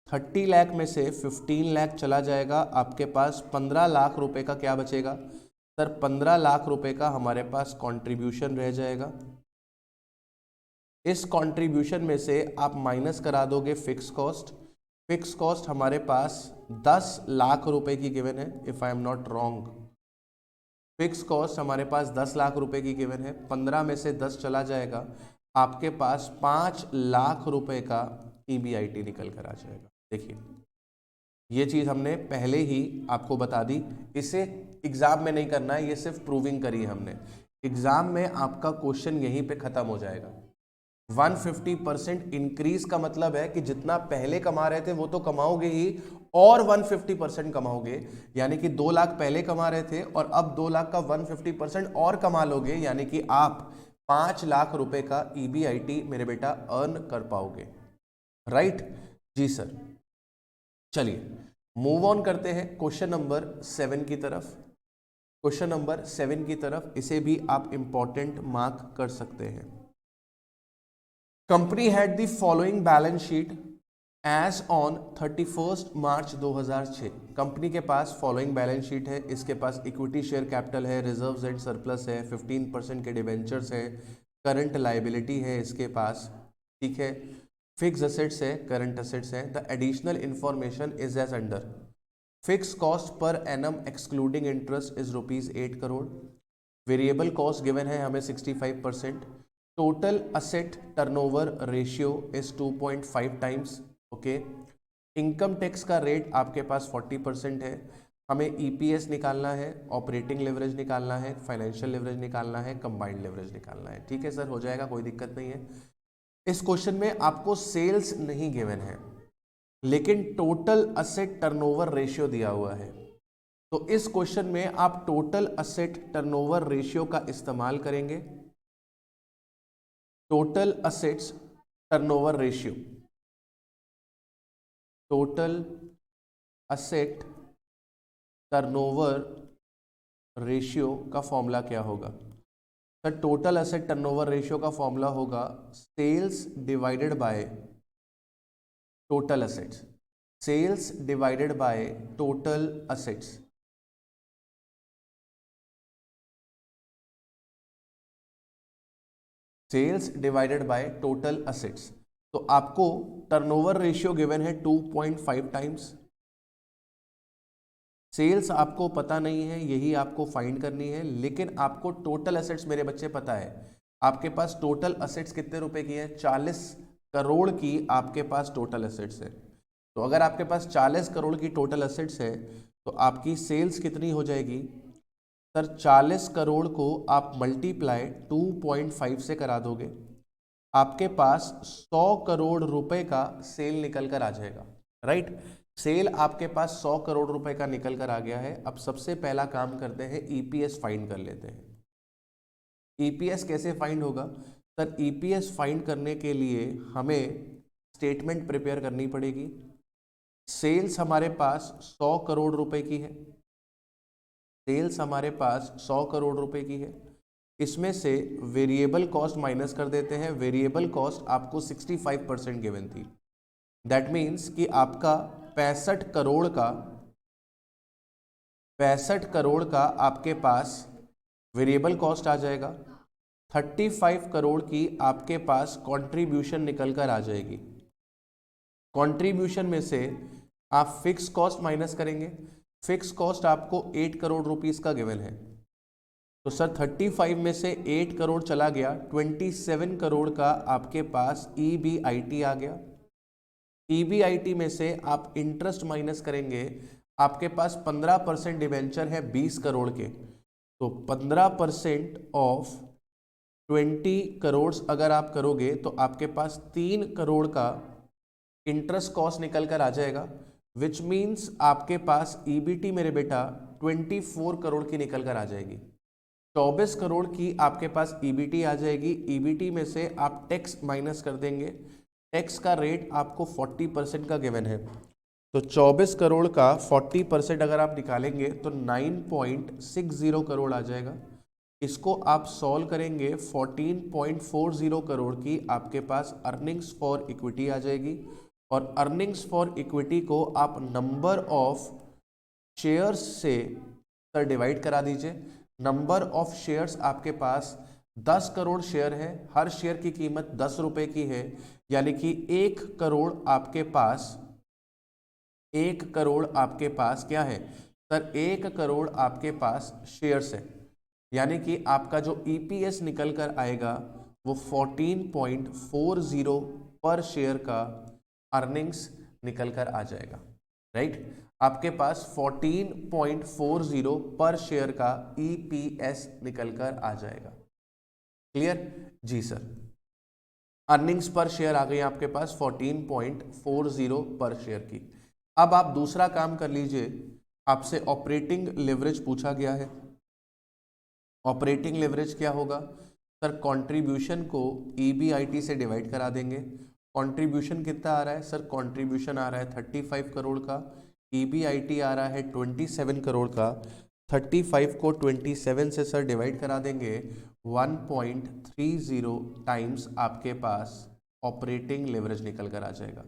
30 लाख में से 15 लाख चला जाएगा, आपके पास 15 लाख रुपए का क्या बचेगा सर? 15 लाख रुपए का हमारे पास कंट्रीब्यूशन रह जाएगा। इस कंट्रीब्यूशन में से आप माइनस करा दोगे फिक्स कॉस्ट। फिक्स कॉस्ट हमारे पास 10 लाख रुपए की गिवन है, if I am not wrong. Fix cost हमारे पास 10 लाख रुपए की गिवन है, 15 में से 10 चला जाएगा, आपके पास 5 लाख रुपए का EBIT निकल कर आ जाएगा। देखिए ये चीज हमने पहले ही आपको बता दी, इसे एग्जाम में नहीं करना है, ये सिर्फ प्रूविंग करी है हमने। एग्जाम में आपका क्वेश्चन यहीं पे खत्म हो जाएगा। 150% इंक्रीज का मतलब है कि जितना पहले कमा रहे थे वो तो कमाओगे ही, और 150% कमाओगे, यानी कि 2 लाख पहले कमा रहे थे और अब 2 लाख का 150% और कमा लोगे, यानी कि आप 5 लाख रुपए का EBIT मेरे बेटा अर्न कर पाओगे। राइट जी सर। चलिए मूव ऑन करते हैं क्वेश्चन नंबर 7 की तरफ। क्वेश्चन नंबर 7 की तरफ, इसे भी आप इंपॉर्टेंट मार्क कर सकते हैं। Company had the following balance sheet as on 31 March 2006। Company के पास फॉलोइंग बैलेंस शीट है, इसके पास इक्विटी शेयर कैपिटल है, रिजर्व्स एंड सरप्लस है, 15% के डिवेंचर्स है, करंट लायबिलिटी है इसके पास, ठीक है, फिक्स असेट्स है, करंट असेट्स है। The additional information is as under. Fix cost per annum excluding interest is ₹8 crore. Variable cost given है हमें 65%। Total asset turnover ratio is 2.5 times. Okay, income tax का रेट आपके पास 40% है। हमें EPS निकालना है, ऑपरेटिंग लेवरेज निकालना है, फाइनेंशियल लेवरेज निकालना है, कंबाइंड लेवरेज निकालना है। ठीक है सर, हो जाएगा, कोई दिक्कत नहीं है। इस क्वेश्चन में आपको सेल्स नहीं गिवन है, लेकिन टोटल असेट टर्नओवर रेशियो दिया हुआ है। तो इस क्वेश्चन में आप टोटल असेट टर्नओवर रेशियो का इस्तेमाल करेंगे। Total assets turnover ratio, total asset turnover ratio का फॉर्मूला क्या होगा? Sir total asset turnover ratio का फॉर्मूला होगा sales divided by total assets. Sales divided by total assets. Sales divided by total assets. तो आपको टर्नओवर रेशियो गिवन है 2.5 times. Sales आपको पता नहीं है, यही आपको फाइंड करनी है, लेकिन आपको टोटल असेट्स मेरे बच्चे पता है। आपके पास टोटल असेट्स कितने रुपए की है? 40 करोड़ की आपके पास टोटल असेट्स है। तो अगर आपके पास 40 करोड़ की टोटल असेट्स है तो आपकी सेल्स कितनी हो जाएगी सर? 40 करोड़ को आप मल्टीप्लाई 2.5 से करा दोगे, आपके पास 100 करोड़ रुपए का सेल निकल कर आ जाएगा। राइट, सेल आपके पास 100 करोड़ रुपए का निकल कर आ गया है। अब सबसे पहला काम करते हैं, EPS फाइंड कर लेते हैं। EPS कैसे फाइंड होगा सर? EPS फाइंड करने के लिए हमें स्टेटमेंट प्रिपेयर करनी पड़ेगी। सेल्स हमारे पास 100 करोड़ रुपए की है। सेल्स हमारे पास 100 करोड़ रुपए की है। इसमें से वेरिएबल कॉस्ट माइनस कर देते हैं। वेरिएबल कॉस्ट आपको 65% गिवन थी। दैट मीन्स कि आपका 65 करोड़ का आपके पास वेरिएबल कॉस्ट आ जाएगा। 35 करोड़ की आपके पास कंट्रीब्यूशन निकल कर आ जाएगी। कंट्रीब्यूशन में से आप फिक्स कॉस्ट माइनस करेंगे। फिक्स कॉस्ट आपको 8 करोड़ रुपीस का गिवन है, तो सर 35 में से 8 करोड़ चला गया, 27 करोड़ का आपके पास EBIT आ गया। EBIT में से आप इंटरेस्ट माइनस करेंगे, आपके पास 15% डिवेंचर है 20 करोड़ के, तो 15% ऑफ 20 करोड़ अगर आप करोगे तो आपके पास 3 करोड़ का इंटरेस्ट कॉस्ट निकल कर आ जाएगा, विच मीन्स आपके पास EBT मेरे बेटा 24 करोड़ की निकल कर आ जाएगी। 24 करोड़ की आपके पास ईबीटी आ जाएगी। ईबीटी में से आप टैक्स माइनस कर देंगे, टैक्स का रेट आपको 40% का गिवन है, तो 24 करोड़ का 40% अगर आप निकालेंगे तो 9.60 करोड़ आ जाएगा। इसको आप सॉल्व करेंगे, 14.40 करोड़ की आपके पास अर्निंग्स फॉर इक्विटी आ जाएगी, और अर्निंग्स फॉर इक्विटी को आप नंबर ऑफ शेयर्स से सर डिवाइड करा दीजिए। नंबर ऑफ शेयर्स आपके पास 10 करोड़ शेयर है, हर शेयर की कीमत 10 रुपए की है, यानी कि 1 करोड़ आपके पास, 1 करोड़ आपके पास क्या है सर, 1 करोड़ आपके पास शेयर्स है, यानी कि आपका जो ईपीएस निकल कर आएगा वो 14.40 पर शेयर का अर्निंग्स निकल कर आ जाएगा, राइट। आपके पास 14.40 पर शेयर का ईपीएस निकल कर आ जाएगा। क्लियर जी सर, अर्निंग्स पर शेयर आ गई आपके पास 14.40 पर शेयर की। अब आप दूसरा काम कर लीजिए, आपसे ऑपरेटिंग लेवरेज पूछा गया है। ऑपरेटिंग लेवरेज क्या होगा सर, कंट्रीब्यूशन को ईबीआईटी से डिवाइड करा देंगे। कंट्रीब्यूशन कितना आ रहा है सर, कंट्रीब्यूशन आ रहा है 35 करोड़ का, ईबीआईटी आ रहा है 27 करोड़ का। 35 को 27 से सर डिवाइड करा देंगे, 1.30 टाइम्स आपके पास ऑपरेटिंग लेवरेज निकल कर आ जाएगा।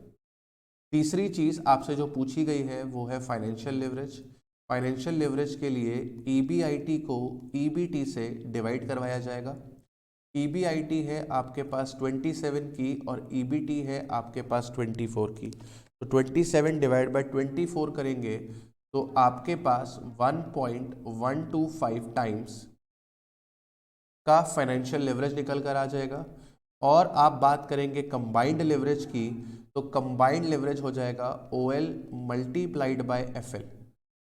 तीसरी चीज आपसे जो पूछी गई है वो है फाइनेंशियल लेवरेज। फाइनेंशियल लेवरेज के लिए ईबीआईटी को ईबीटी से डिवाइड करवाया जाएगा। ईबीआईटी है आपके पास 27 की और ईबीटी है आपके पास 24 की, तो 27 डिवाइड बाय 24 करेंगे तो आपके पास 1.125 टाइम्स का फाइनेंशियल लेवरेज निकल कर आ जाएगा। और आप बात करेंगे कंबाइंड लेवरेज की, तो कंबाइंड लेवरेज हो जाएगा OL multiplied by FL।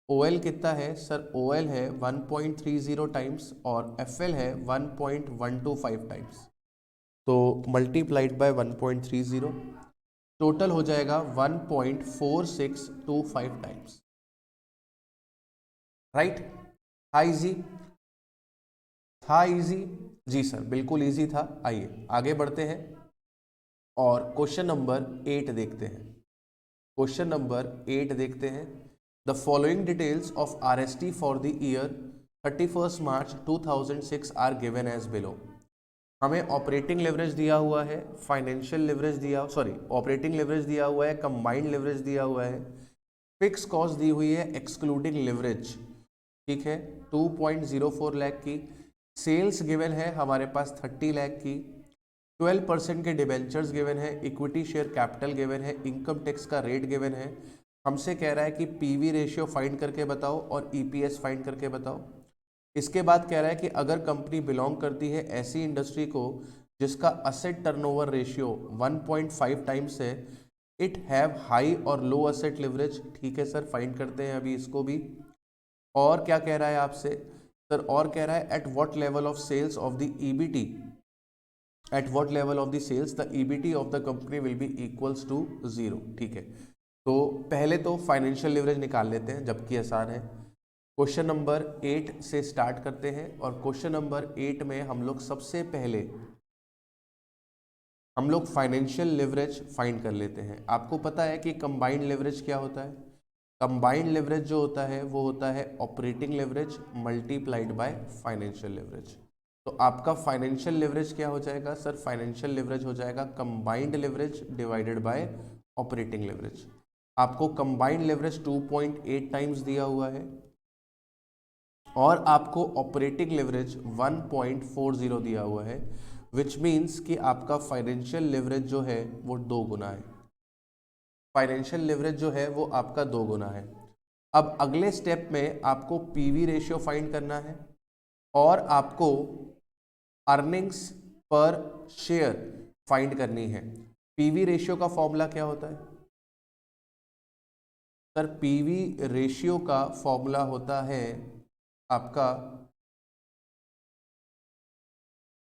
OL कितना है सर, OL है 1.30 टाइम्स और FL है 1.125 टाइम्स, तो मल्टीप्लाइड बाय 1.30, टोटल हो जाएगा 1.4625 टाइम्स, राइट। हाई इजी था, इजी जी सर, बिल्कुल इजी था। आइए आगे बढ़ते हैं और क्वेश्चन नंबर 8 देखते हैं। क्वेश्चन नंबर 8 देखते हैं। The following details of RST for the year 31 March 2006 are given as below. हमें ऑपरेटिंग लेवरेज दिया हुआ है, फाइनेंशियल लेवरेज दिया, सॉरी ऑपरेटिंग लेवरेज दिया हुआ है, कंबाइंड लेवरेज दिया हुआ है, फिक्स कॉस्ट दी हुई है एक्सक्लूडिंग लेवरेज, ठीक है 2.04 लाख की, सेल्स गिवन है हमारे पास 30 लाख की, 12% के डिबेंचर्स गिवन है, इक्विटी शेयर कैपिटल गिवन है, इनकम टैक्स का रेट गिवन है। हमसे कह रहा है कि पीवी रेशियो फाइंड करके बताओ और ईपीएस फाइंड करके बताओ। इसके बाद कह रहा है कि अगर कंपनी बिलोंग करती है ऐसी इंडस्ट्री को जिसका असेट टर्नओवर रेशियो 1.5 टाइम्स है, इट हैव हाई और लो असेट लिवरेज, ठीक है सर, फाइंड करते हैं अभी इसको भी। और क्या कह रहा है आपसे सर, और कह रहा है at what level of sales of the EBT, at what level of the sales the EBT of the company will be equals to 0, ठीक है। तो पहले तो फाइनेंशियल लिवरेज निकाल लेते हैं, जबकि आसान है। क्वेश्चन नंबर 8 से स्टार्ट करते हैं और क्वेश्चन नंबर 8 में हम लोग सबसे पहले हम लोग फाइनेंशियल लिवरेज फाइंड कर लेते हैं। आपको पता है कि कंबाइंड लिवरेज क्या होता है। कंबाइंड लिवरेज जो होता है वो होता है operating leverage multiplied by financial leverage. तो आपका फाइनेंशियल लिवरेज क्या हो जाएगा सर, फाइनेंशियल लिवरेज हो जाएगा combined leverage divided by operating leverage. आपको कंबाइंड लिवरेज 2.8 टाइम्स दिया हुआ है और आपको ऑपरेटिंग लिवरेज 1.40 दिया हुआ है, विच मीन्स कि आपका फाइनेंशियल लिवरेज जो है वो 2 गुना है। फाइनेंशियल लिवरेज जो है वो आपका 2 गुना है। अब अगले स्टेप में आपको पीवी रेशियो फाइंड करना है और आपको अर्निंग्स पर शेयर फाइंड करनी है। पीवी रेशियो का फॉर्मूला क्या होता है सर, पीवी रेशियो का फॉर्मूला होता है आपका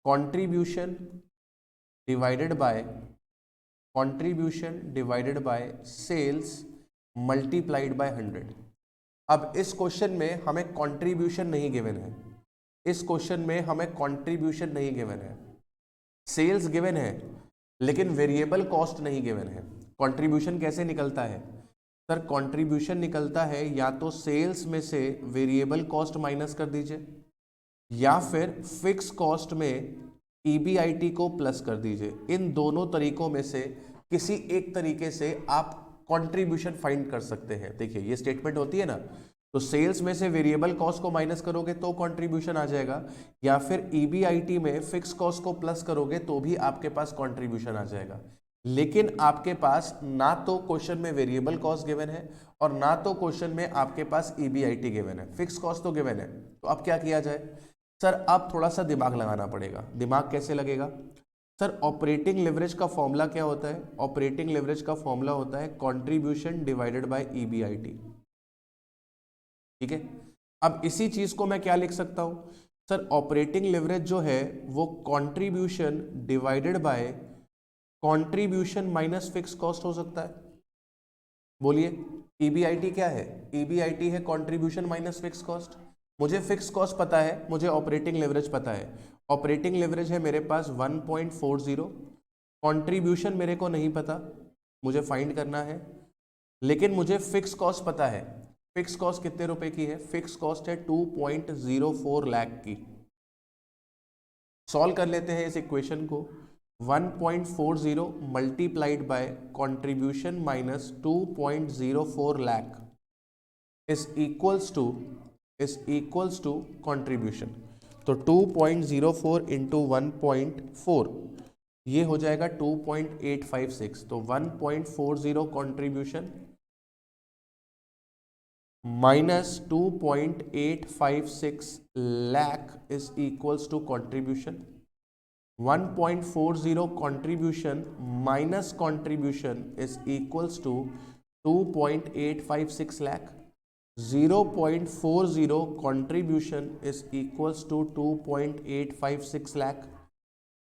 contribution divided by sales multiplied by 100। अब इस क्वेश्चन में हमें कंट्रीब्यूशन नहीं गिवन है, इस क्वेश्चन में हमें कंट्रीब्यूशन नहीं गिवन है, सेल्स गिवन है लेकिन वेरिएबल कॉस्ट नहीं गिवन है। कंट्रीब्यूशन कैसे निकलता है सर? कंट्रीब्यूशन निकलता है या तो सेल्स में से वेरिएबल कॉस्ट माइनस कर दीजिए या फिर फिक्स कॉस्ट में ईबीआईटी को प्लस कर दीजिए। इन दोनों तरीकों में से किसी एक तरीके से आप कंट्रीब्यूशन फाइंड कर सकते हैं। देखिए ये स्टेटमेंट होती है ना, तो सेल्स में से वेरिएबल कॉस्ट को माइनस करोगे तो कंट्रीब्यूशन आ जाएगा, या फिर ईबीआईटी में फिक्स कॉस्ट को प्लस करोगे तो भी आपके पास कंट्रीब्यूशन आ जाएगा। लेकिन आपके पास ना तो क्वेश्चन में वेरिएबल कॉस्ट गिवन है और ना तो क्वेश्चन में आपके पास ईबीआईटी गिवन है, फिक्स कॉस्ट तो गिवन है। तो अब क्या किया जाए सर? अब थोड़ा सा दिमाग लगाना पड़ेगा। दिमाग कैसे लगेगा सर? ऑपरेटिंग लेवरेज का फॉर्मूला क्या होता है? ऑपरेटिंग लेवरेज का फॉर्मूला होता है कंट्रीब्यूशन डिवाइडेड बाय ईबीआईटी। ठीक है, अब इसी चीज को मैं क्या लिख सकता हूं सर? ऑपरेटिंग लेवरेज जो है वो contribution divided bye contribution minus fix cost हो सकता है। बोलिए ईबीआईटी क्या है? ईबीआईटी है कंट्रीब्यूशन माइनस फिक्स कॉस्ट। मुझे फिक्स कॉस्ट पता है, मुझे ऑपरेटिंग लेवरेज पता है। ऑपरेटिंग लेवरेज है मेरे पास 1.40, कंट्रीब्यूशन मेरे को नहीं पता, मुझे फाइंड करना है। लेकिन मुझे फिक्स कॉस्ट पता है। फिक्स कॉस्ट कितने रुपए की है? फिक्स कॉस्ट है 2.04 लाख की। सॉल्व कर लेते हैं इस इक्वेशन को। 1.40 multiplied by contribution minus 2.04 lakh is equals to contribution. तो 2.04 इंटू 1.4 ये हो जाएगा 2.856। तो 1.40 contribution minus 2.856 lakh is equals to contribution. 1.40 contribution minus contribution is equals to 2.856 lakh. 0.40 contribution is equals to 2.856 lakh.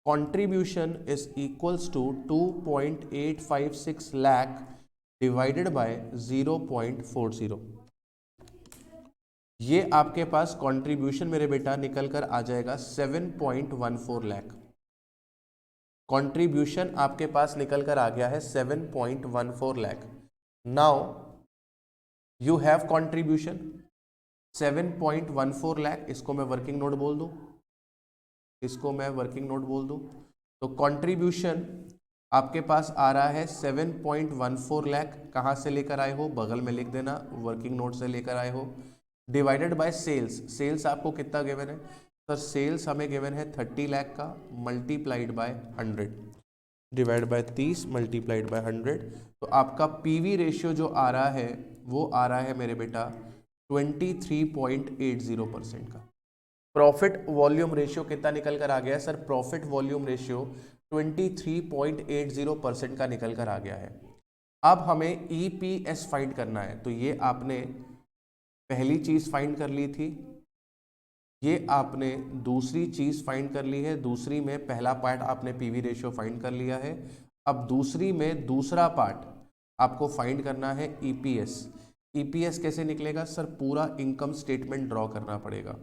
Contribution is equals to 2.856 lakh divided by 0.40. ये आपके पास contribution मेरे बेटा निकल कर आ जाएगा 7.14 लाख। कंट्रीब्यूशन आपके पास निकल कर आ गया है 7.14 lakh. Now you have contribution 7.14 lakh. इसको मैं वर्किंग नोट बोल दूं, तो कंट्रीब्यूशन आपके पास आ रहा है 7.14 लाख। कहां से लेकर आए हो? बगल में लिख देना, वर्किंग नोट से लेकर आए हो। डिवाइडेड बाय सेल्स आपको कितना गिवन है सर? सेल्स हमें गिवन है 30 लाख का, multiplied by 100, divide by 30 multiplied by 100। तो आपका पीवी रेशियो जो आ रहा है वो आ रहा है मेरे बेटा 23.80% का। प्रॉफिट वॉल्यूम रेशियो कितना निकल कर आ गया है सर? प्रॉफिट वॉल्यूम रेशियो 23.80% का निकल कर आ गया है। अब हमें ईपीएस फाइंड करना है। तो ये आपने पहली चीज फाइंड कर ली थी, ये आपने दूसरी चीज फाइंड कर ली है। दूसरी में पहला पार्ट आपने पीवी रेशियो फाइंड कर लिया है। अब दूसरी में दूसरा पार्ट आपको फाइंड करना है ईपीएस। ईपीएस कैसे निकलेगा सर? पूरा इनकम स्टेटमेंट ड्रॉ करना पड़ेगा।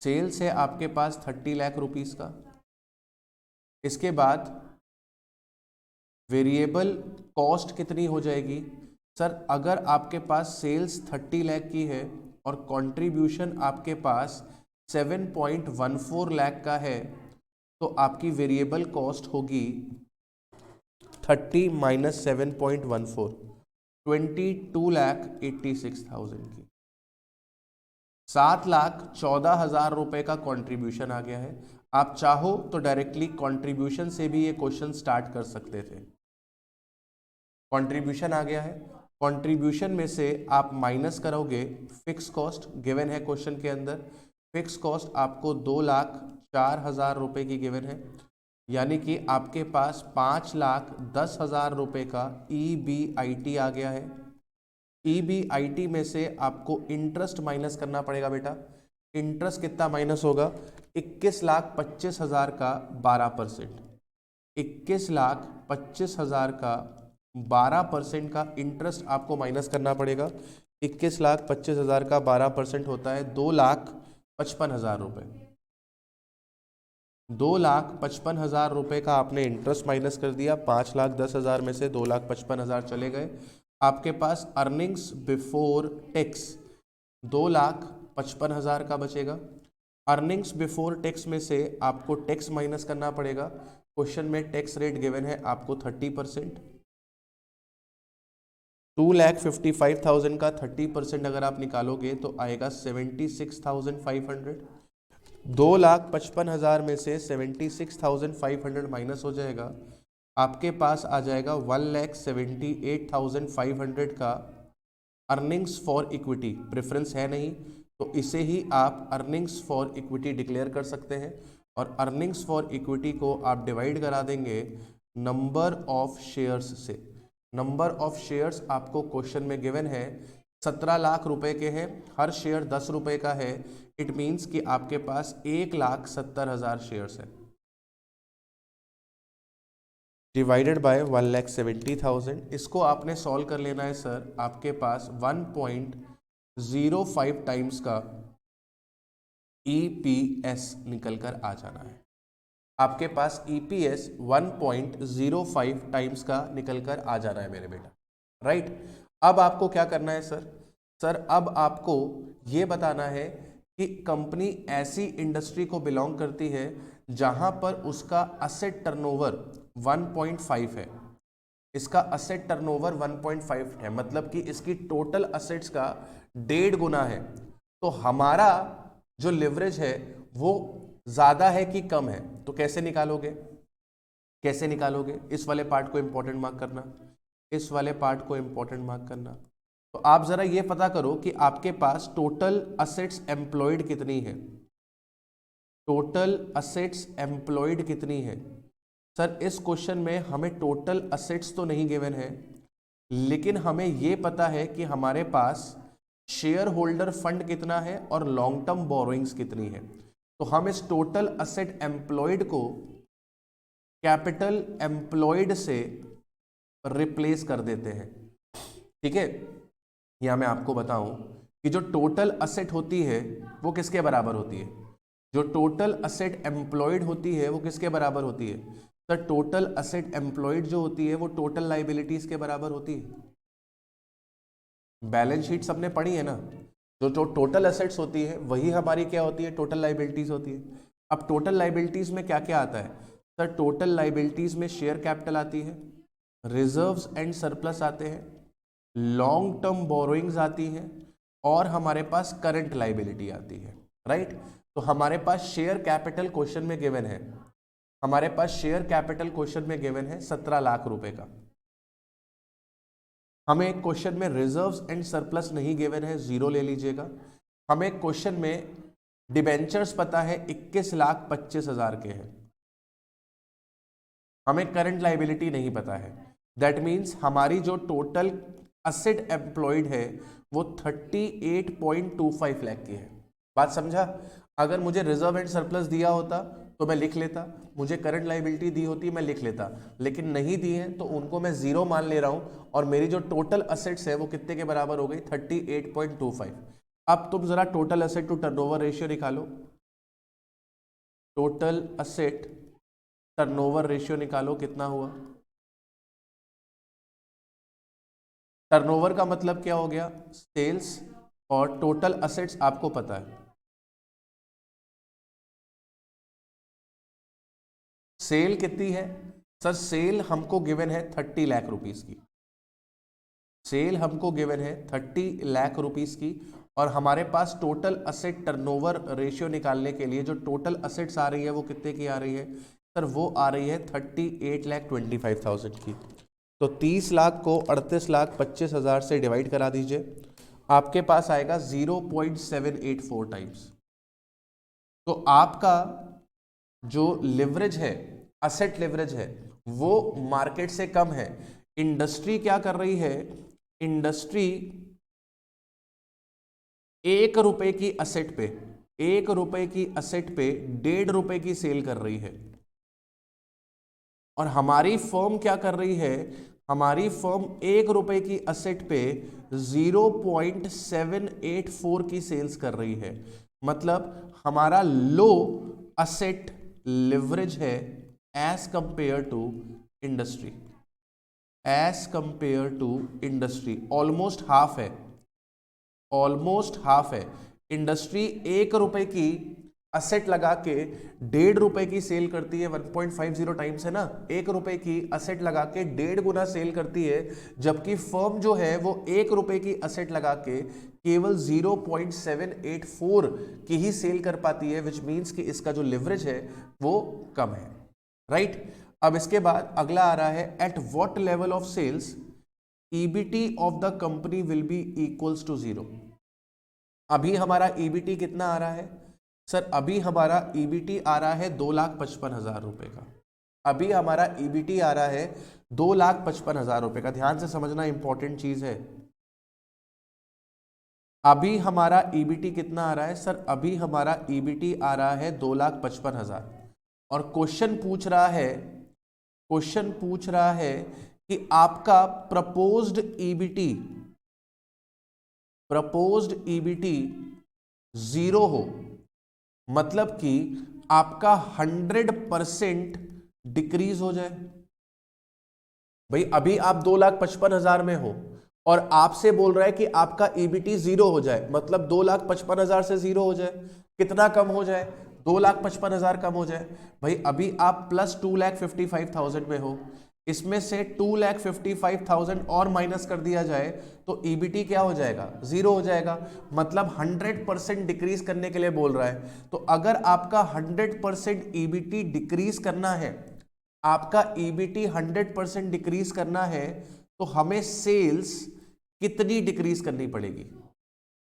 सेल्स है आपके पास 30 लाख रुपीस का। इसके बाद वेरिएबल कॉस्ट कितनी हो जाएगी सर? अगर आपके पास सेल्स 30 लाख की है और कंट्रीब्यूशन आपके पास 7.14 लाख का है, तो आपकी वेरिएबल कॉस्ट होगी 30 माइनस 7.14, 22,86,000 की। 7,14,000 रुपए का कंट्रीब्यूशन आ गया है। आप चाहो तो डायरेक्टली कंट्रीब्यूशन से भी ये क्वेश्चन स्टार्ट कर सकते थे। कंट्रीब्यूशन आ गया है, कंट्रीब्यूशन में से आप माइनस करोगे फिक्स कॉस्ट, गिवन है क्वेश्चन के अंदर। फिक्स कॉस्ट आपको 2,04,000 रुपए की गिवन है, यानी कि आपके पास 5,10,000 रुपए का ईबीआईटी आ गया है। ईबीआईटी में से आपको इंटरेस्ट माइनस करना पड़ेगा बेटा। इंटरेस्ट कितना माइनस होगा? 21,25,000 का 12%, 21,25,000 का 12% का इंटरेस्ट आपको माइनस करना पड़ेगा। 21,25,000 का 12% होता है 55,000 रुपए। 2,55,000 रुपए का आपने इंटरेस्ट माइनस कर दिया, 5,10,000 में से 2,55,000 चले गए। आपके पास अर्निंग्स बिफोर टैक्स 2,55,000 का बचेगा। अर्निंग्स बिफोर टैक्स में से आपको टैक्स माइनस करना पड़ेगा। क्वेश्चन में टैक्स रेट गिवन है आपको 30%। 2,55,000 का 30% अगर आप निकालोगे तो आएगा 76,500। 2,55,000 में से 76,500 माइनस हो जाएगा, आपके पास आ जाएगा 1,78,500 का अर्निंग्स फॉर इक्विटी। प्रेफरेंस है नहीं तो इसे ही आप अर्निंग्स फॉर इक्विटी डिक्लेयर कर सकते हैं, और अर्निंग्स फॉर इक्विटी को आप डिवाइड करा देंगे नंबर ऑफ शेयर्स से। नंबर ऑफ शेयर्स आपको क्वेश्चन में गिवन है 17 लाख रुपए के हैं, हर शेयर 10 रुपए का है। इट मीन्स कि आपके पास 1,70,000 शेयर्स है, डिवाइडेड बाय 1,70,000। इसको आपने सॉल्व कर लेना है सर। आपके पास 1.05 टाइम्स का EPS निकल कर आ जाना है। आपके पास EPS 1.05 टाइम्स का निकल कर आ जाना है मेरे बेटा, राइट। अब आपको क्या करना है सर अब आपको ये बताना है कि कंपनी ऐसी इंडस्ट्री को बिलोंग करती है जहां पर उसका असेट टर्नओवर 1.5 है। इसका असेट टर्नओवर 1.5 है, मतलब कि इसकी टोटल असेट्स का 1.5 गुना है। तो हमारा जो लिवरेज है वो ज्यादा है कि कम है, तो कैसे निकालोगे? इस वाले पार्ट को इंपॉर्टेंट मार्क करना। तो आप जरा ये पता करो कि आपके पास टोटल असेट्स एम्प्लॉयड कितनी है। सर इस क्वेश्चन में हमें टोटल असेट्स तो नहीं गिवन है, लेकिन हमें यह पता है कि हमारे पास शेयर होल्डर फंड कितना है और लॉन्ग टर्म बोरोइंग्स कितनी है। तो हम इस टोटल असेट एम्प्लॉयड को कैपिटल एम्प्लॉयड से रिप्लेस कर देते हैं, ठीक है। यहां मैं आपको बताऊं कि जो टोटल असेट होती है वो किसके बराबर होती है? जो टोटल असेट एम्प्लॉयड होती है वो किसके बराबर होती है? सर टोटल असेट एम्प्लॉयड जो होती है वो टोटल लाइबिलिटीज के बराबर होती है। बैलेंस शीट सबने पढ़ी है ना, जो टोटल असेट्स होती है वही हमारी क्या होती है? टोटल लाइबिलिटीज होती है। अब टोटल लाइबिलिटीज में क्या क्या आता है? सर टोटल लाइबिलिटीज में शेयर कैपिटल आती है, रिजर्व्स एंड सरप्लस आते हैं, लॉन्ग टर्म बोरोइंग्स आती हैं, और हमारे पास करंट लाइबिलिटी आती है, राइट। तो हमारे पास शेयर कैपिटल क्वेश्चन में गिवन है 17 लाख रुपए का। हमें क्वेश्चन में रिजर्व्स एंड सरप्लस नहीं गिवन है, 0 ले लीजिएगा। हमें क्वेश्चन में डिबेंचर्स पता है 21,25,000 के हैं, हमें करंट लाइबिलिटी नहीं पता है। दैट मीन्स हमारी जो टोटल असेट एम्प्लॉयड है वो 38.25 लाख की है। बात समझा? अगर मुझे रिजर्व एंड सरप्लस दिया होता तो मैं लिख लेता, मुझे करंट लाइबिलिटी दी होती मैं लिख लेता, लेकिन नहीं दी है तो उनको मैं 0 मान ले रहा हूं, और मेरी जो टोटल असेट्स है वो कितने के बराबर हो गई? 38.25। अब तुम जरा total asset to turnover ratio निकालो। टोटल असेट टर्नओवर रेशियो निकालो, कितना हुआ? टर्नओवर का मतलब क्या हो गया? सेल्स, और टोटल असेट्स आपको पता है सेल कितनी है। सर सेल हमको गिवन है 30 लाख रुपीस की, सेल हमको गिवन है 30 लाख रुपीस की, और हमारे पास टोटल असेट टर्नओवर रेशियो निकालने के लिए जो टोटल असेट्स आ रही है वो कितने की आ रही है? सर वो आ रही है 38,25,000 की। तो 30 लाख को 38,25,000 से डिवाइड करा दीजिए, आपके पास आएगा 0.784 टाइम्स। तो आपका जो लिवरेज है, असेट लिवरेज है, वो मार्केट से कम है। इंडस्ट्री क्या कर रही है? इंडस्ट्री 1 रुपए की असेट पे 1.5 रुपए की सेल कर रही है, और हमारी फर्म क्या कर रही है? हमारी फर्म 1 रुपए की असेट पे 0.784 की सेल्स कर रही है। मतलब हमारा लो असेट लिवरेज है as compare to industry, as compare to industry almost half है, ऑलमोस्ट हाफ है। इंडस्ट्री 1 रुपए की असेट लगा के 1.5 रुपए की सेल करती है, 1.50 टाइम्स है ना, 1 रुपए की असेट लगा के 1.5 गुना सेल करती है, जबकि फर्म जो है वो 1 रुपए की असेट लगा के केवल 0.784 की ही सेल कर पाती है, विच मीन्स कि इसका जो लिवरेज है वो कम है, राइट। अब इसके बाद अगला आ रहा है, at what level of sales EBT of the company will be equals to 0। अभी हमारा ईबीटी कितना आ रहा है सर? अभी हमारा ईबीटी आ रहा है 2,55,000 रुपए का। अभी हमारा ईबीटी आ रहा है 2,55,000 रुपए का। ध्यान से समझना, इंपॉर्टेंट चीज है। अभी हमारा ईबीटी कितना आ रहा है सर? अभी हमारा ईबीटी आ रहा है 2,55,000 और क्वेश्चन पूछ रहा है, क्वेश्चन पूछ रहा है कि आपका प्रपोज्ड ईबीटी, प्रपोज्ड ईबीटी 0 हो, मतलब कि आपका 100% डिक्रीज हो जाए। भाई अभी आप 2,55,000 में हो और आपसे बोल रहा है कि आपका ईबीटी 0 हो जाए, मतलब 2,55,000 से 0 हो जाए, कितना कम हो जाए? 2,55,000 कम हो जाए। भाई अभी आप प्लस 2,55,000 में हो, इसमें से 2,55,000 और माइनस कर दिया जाए तो ईबीटी क्या हो जाएगा? 0 हो जाएगा, मतलब 100% डिक्रीज करने के लिए बोल रहा है। तो अगर आपका 100% ईबीटी डिक्रीज करना है, आपका ईबीटी 100% डिक्रीज करना है, तो हमें सेल्स कितनी डिक्रीज करनी पड़ेगी?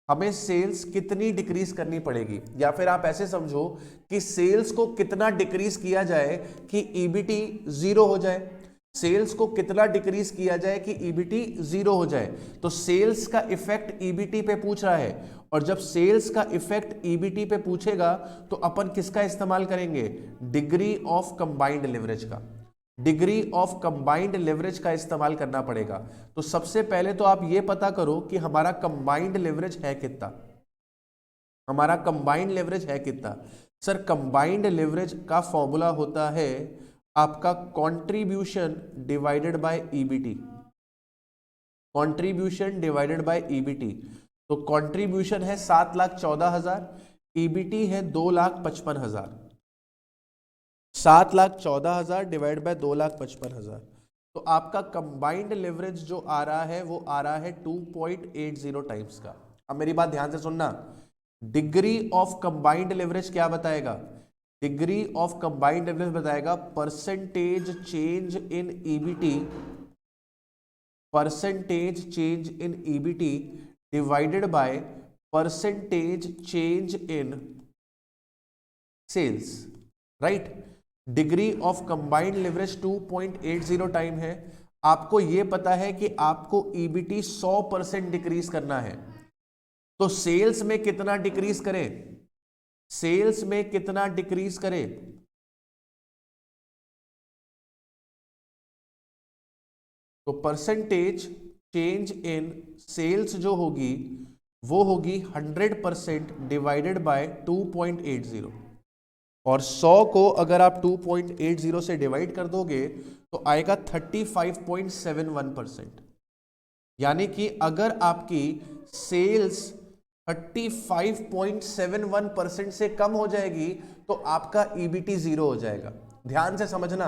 हमें सेल्स कितनी डिक्रीज करनी पड़ेगी? या फिर आप ऐसे समझो कि सेल्स को कितना डिक्रीज किया जाए कि ईबीटी 0 हो जाए। सेल्स को कितना डिक्रीज किया जाए कि ईबीटी 0 हो जाए? तो सेल्स का इफेक्ट ईबीटी पे पूछ रहा है, और जब सेल्स का इफेक्ट ईबीटी पे पूछेगा तो अपन किसका इस्तेमाल करेंगे? डिग्री ऑफ कंबाइंड लिवरेज का, डिग्री ऑफ कंबाइंड लिवरेज का इस्तेमाल करना पड़ेगा। तो सबसे पहले तो आप ये पता करो कि हमारा कंबाइंड लिवरेज है कितना, हमारा कंबाइंड लिवरेज है कितना। सर कंबाइंड लिवरेज का फॉर्मूला होता है आपका contribution divided by EBT, contribution divided by EBT. तो कंट्रीब्यूशन है 7,14,000, ईबीटी है 2,55,000, 7,14,000 डिवाइड बाय 2,55,000। तो आपका कंबाइंड लिवरेज जो आ रहा है वो आ रहा है 2.80 टाइम्स का। अब मेरी बात ध्यान से सुनना, डिग्री ऑफ कंबाइंड लिवरेज क्या बताएगा? डिग्री ऑफ कंबाइंड लिवरेज बताएगा percentage change in EBT, percentage change in EBT divided by percentage change in sales, right. Degree of combined leverage 2.80 time है। आपको यह पता है कि आपको ईबीटी 100% डिक्रीज करना है, तो सेल्स में कितना डिक्रीज करें? सेल्स में कितना डिक्रीज करें? तो परसेंटेज चेंज इन सेल्स जो होगी वो होगी 100% डिवाइडेड बाय 2.80, और 100 को अगर आप 2.80 से डिवाइड कर दोगे तो आएगा 35.71%। यानी कि अगर आपकी सेल्स 35.71% से कम हो जाएगी तो आपका ईबीटी 0 हो जाएगा। ध्यान से समझना,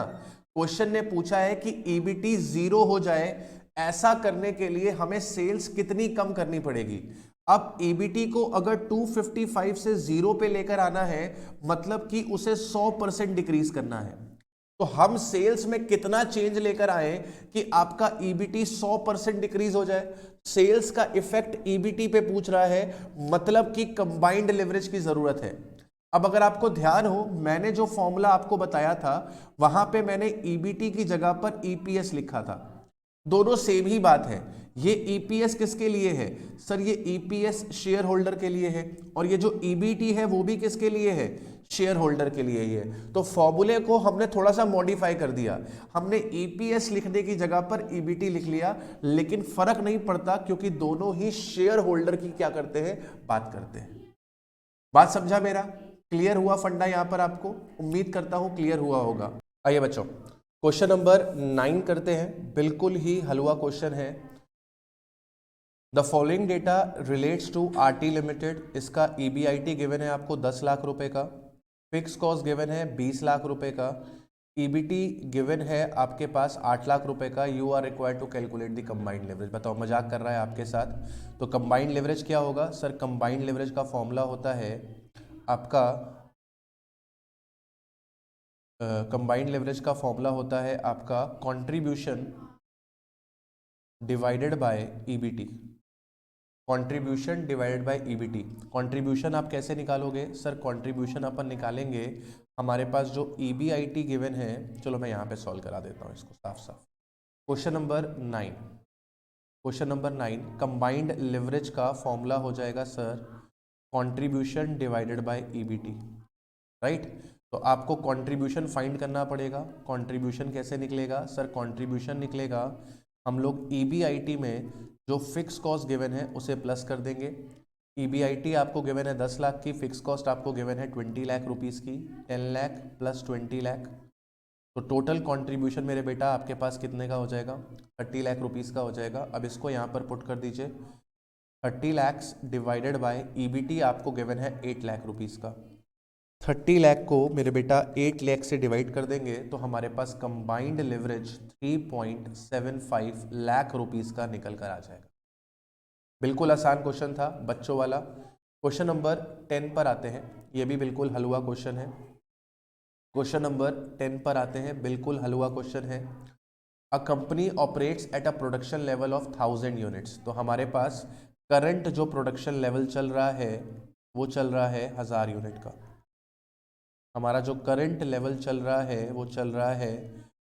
क्वेश्चन ने पूछा है कि ईबीटी 0 हो जाए, ऐसा करने के लिए हमें सेल्स कितनी कम करनी पड़ेगी। अब ईबीटी को अगर 255 से 0 पे लेकर आना है, मतलब कि उसे 100% डिक्रीज करना है, तो हम सेल्स में कितना चेंज लेकर आए कि आपका ईबीटी 100% डिक्रीज हो जाए। सेल्स का इफेक्ट ईबीटी पे पूछ रहा है, मतलब कि कंबाइंड लिवरेज की जरूरत है। अब अगर आपको ध्यान हो, मैंने जो फॉर्मूला आपको बताया था वहां पे मैंने ईबीटी की जगह पर ईपीएस लिखा था। दोनों सेम ही बात है। ये ईपीएस किसके लिए है? सर ये ईपीएस शेयर होल्डर के लिए है, और ये जो ईबीटी है वो भी किसके लिए है? शेयर होल्डर के लिए ही है। तो फॉर्मूले को हमने थोड़ा सा मॉडिफाई कर दिया, हमने ईपीएस लिखने की जगह पर ईबीटी लिख लिया, लेकिन फर्क नहीं पड़ता क्योंकि दोनों ही शेयर होल्डर की क्या करते हैं? बात करते हैं। बात समझा मेरा? क्लियर हुआ फंडा यहां पर आपको? उम्मीद करता हूं क्लियर हुआ होगा। आइए बच्चों, क्वेश्चन नंबर 9 करते हैं। बिल्कुल ही हलवा क्वेश्चन है। The following data relates to RT limited. इसका ईबीआईटी गिवन है आपको 10 लाख रुपए का, फिक्स कॉस्ट गिवन है 20 लाख रुपए का, ईबीटी गिवन है आपके पास 8 लाख रुपए का। You are required to calculate the combined leverage. बताओ, मजाक कर रहा है आपके साथ? तो कंबाइंड लेवरेज क्या होगा सर? कंबाइंड लेवरेज का फॉर्मूला होता है आपका, कंबाइंड लेवरेज का फॉर्मूला होता है आपका contribution divided by EBT. Contribution divided by EBT. Contribution आप कैसे निकालोगे सर? कंट्रीब्यूशन अपन निकालेंगे, हमारे पास जो ईबीआईटी गिवन है, चलो मैं यहाँ पे सॉल्व करा देता हूँ इसको साफ साफ। Question number 9, question number 9, combined leverage का फॉर्मूला हो जाएगा sir contribution divided by EBT, right? तो आपको कंट्रीब्यूशन फाइंड करना पड़ेगा। कंट्रीब्यूशन कैसे निकलेगा सर? कंट्रीब्यूशन निकलेगा, हम लोग ईबीआईटी में जो फिक्स कॉस्ट गिवन है उसे प्लस कर देंगे। ईबीआईटी आपको गिवन है 10 लाख की, फिक्स कॉस्ट आपको गिवन है 20 लाख रुपीस की, 10 लाख प्लस 20 लाख, तो टोटल कंट्रीब्यूशन मेरे बेटा आपके पास कितने का हो जाएगा? 30 लाख रुपीस का हो जाएगा। अब इसको यहाँ पर पुट कर दीजिए, 30 लैक्स डिवाइडेड बाय ईबीटी आपको गिवन है 8 लाख रुपीस का। 30 लाख को मेरे बेटा 8 लाख से डिवाइड कर देंगे तो हमारे पास कंबाइंड लिवरेज 3.75 लाख रुपीस का निकल कर आ जाएगा। बिल्कुल आसान क्वेश्चन था बच्चों वाला। क्वेश्चन नंबर 10 पर आते हैं। ये भी बिल्कुल हलवा क्वेश्चन है। क्वेश्चन नंबर 10 पर आते हैं। बिल्कुल हलवा क्वेश्चन है। A company operates at a production level of 1000 units. तो हमारे पास करंट जो प्रोडक्शन लेवल चल रहा है वो चल रहा है 1000 यूनिट का। हमारा जो करंट लेवल चल रहा है वो चल रहा है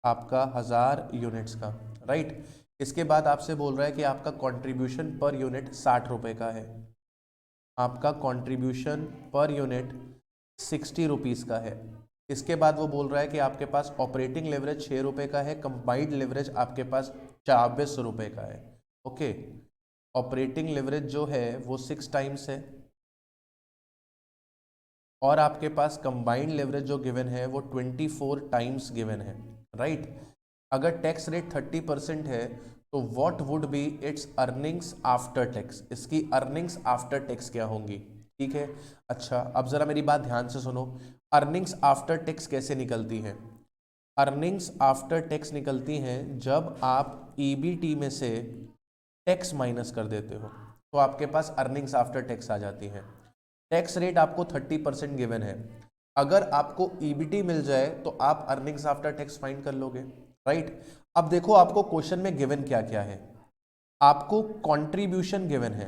आपका 1000 यूनिट्स का, राइट? इसके बाद आपसे बोल रहा है कि आपका कंट्रीब्यूशन पर यूनिट 60 रुपए का है। आपका कंट्रीब्यूशन पर यूनिट 60 रुपीज़ का है। इसके बाद वो बोल रहा है कि आपके पास ऑपरेटिंग लेवरेज 6 रुपए का है, कंबाइंड लेवरेज आपके पास 24 रुपए का है। ओके, ऑपरेटिंग लेवरेज जो है वो 6 टाइम्स है और आपके पास कंबाइंड लेवरेज जो गिवन है वो 24 टाइम्स गिवन है, राइट? अगर टैक्स रेट 30% है तो what would be it's earnings after tax? इसकी अर्निंग्स आफ्टर टैक्स क्या होंगी? ठीक है, अच्छा अब जरा मेरी बात ध्यान से सुनो। अर्निंग्स आफ्टर टैक्स कैसे निकलती है? अर्निंग्स आफ्टर टैक्स निकलती हैं जब आप ईबीटी में से टैक्स माइनस कर देते हो तो आपके पास अर्निंग्स आफ्टर टैक्स आ जाती है। टैक्स रेट आपको 30% गिवन है। अगर आपको ईबीटी मिल जाए तो आप अर्निंग्स आफ्टर टैक्स फाइंड कर लोगे, राइट? अब देखो आपको क्वेश्चन में गिवन क्या क्या है। आपको कंट्रीब्यूशन गिवन है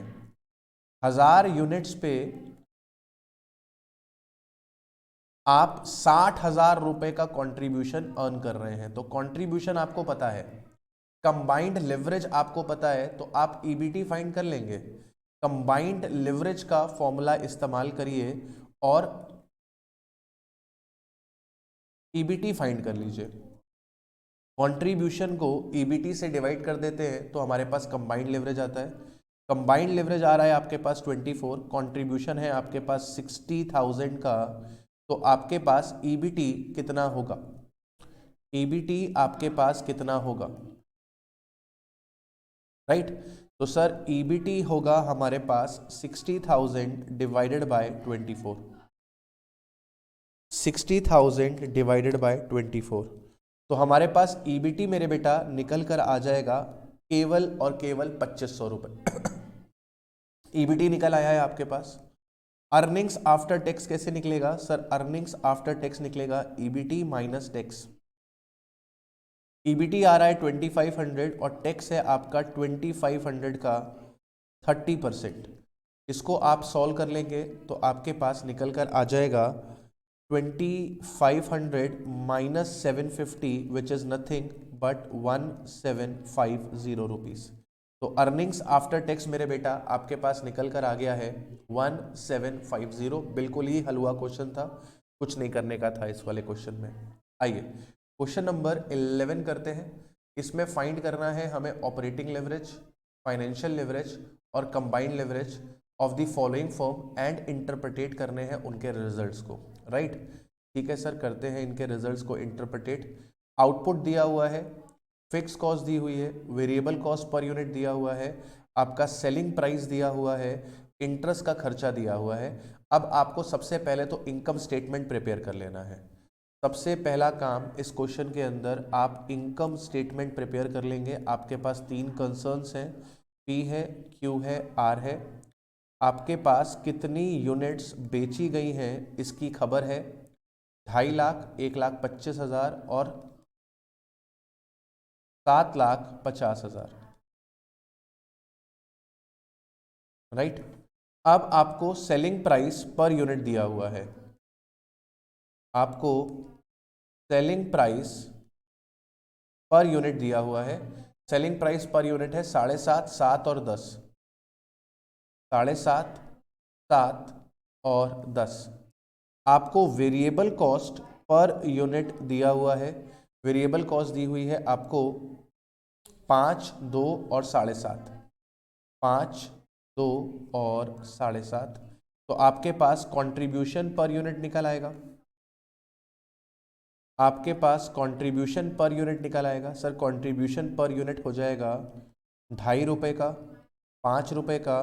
1000 यूनिट्स पे आप 60,000 रुपए का कंट्रीब्यूशन अर्न कर रहे हैं, तो कंट्रीब्यूशन आपको पता है, कंबाइंड लिवरेज आपको पता है, तो आप ईबीटी फाइंड कर लेंगे। कंबाइंड लिवरेज का फॉर्मूला इस्तेमाल करिए और ईबीटी फाइंड कर लीजिए। कंट्रीब्यूशन को ईबीटी से डिवाइड कर देते हैं तो हमारे पास कंबाइंड लिवरेज आता है। कंबाइंड लिवरेज आ रहा है आपके पास 24, कंट्रीब्यूशन है आपके पास 60,000 का, तो आपके पास ईबीटी कितना होगा? ईबीटी आपके पास कितना होगा, राइट? तो सर ईबीटी होगा हमारे पास 60,000 डिवाइडेड बाय 24, 60,000 डिवाइडेड बाय 24। तो हमारे पास ईबीटी मेरे बेटा निकल कर आ जाएगा केवल और केवल 2500 रुपए। ईबीटी निकल आया है आपके पास। अर्निंग्स आफ्टर टैक्स कैसे निकलेगा सर? अर्निंग्स आफ्टर टैक्स निकलेगा ईबीटी माइनस टैक्स। ईबीटी आ रहा है 2500 और टैक्स है आपका 2500 का 30%। इसको आप सॉल्व कर लेंगे तो आपके पास निकल कर आ जाएगा 2500 minus 750 which is nothing but 1750 rupees. तो अर्निंग्स आफ्टर टैक्स मेरे बेटा आपके पास निकल कर आ गया है 1750। बिल्कुल ही हलवा क्वेश्चन था, कुछ नहीं करने का था इस वाले क्वेश्चन में। आइए क्वेश्चन नंबर 11 करते हैं। इसमें फाइंड करना है हमें ऑपरेटिंग लेवरेज, फाइनेंशियल लेवरेज और combined leverage. Of the following firm and interpret करने हैं उनके रिजल्ट्स को, राइट। ठीक है सर, करते हैं इनके रिजल्ट्स को इंटरप्रेटेट। आउटपुट दिया हुआ है, फिक्स कॉस्ट दी हुई है, वेरिएबल कॉस्ट पर यूनिट दिया हुआ है, आपका सेलिंग प्राइस दिया हुआ है, इंटरेस्ट का खर्चा दिया हुआ है। अब आपको सबसे पहले तो इनकम स्टेटमेंट प्रिपेयर कर लेना है। सबसे पहला काम इस क्वेश्चन के अंदर आप इनकम स्टेटमेंट प्रिपेयर कर लेंगे। आपके पास तीन कंसर्न्स हैं, पी है, क्यू है, आर है। आपके पास कितनी यूनिट्स बेची गई हैं इसकी खबर है, 2.5 लाख, 1,25,000 और 7,50,000, राइट। अब आपको सेलिंग प्राइस पर यूनिट दिया हुआ है, आपको सेलिंग प्राइस पर यूनिट दिया हुआ है। सेलिंग प्राइस पर यूनिट है 7.5, 7 और 10, 7.5, 7 और 10। आपको वेरिएबल कॉस्ट पर यूनिट दिया हुआ है, वेरिएबल कॉस्ट दी हुई है आपको 5, 2 और 7.5, 5, 2 और 7.5। तो आपके पास कंट्रीब्यूशन पर यूनिट निकल आएगा, आपके पास कंट्रीब्यूशन पर यूनिट निकल आएगा। सर कंट्रीब्यूशन पर यूनिट हो जाएगा 2.5 रुपये का, 5 रुपये का,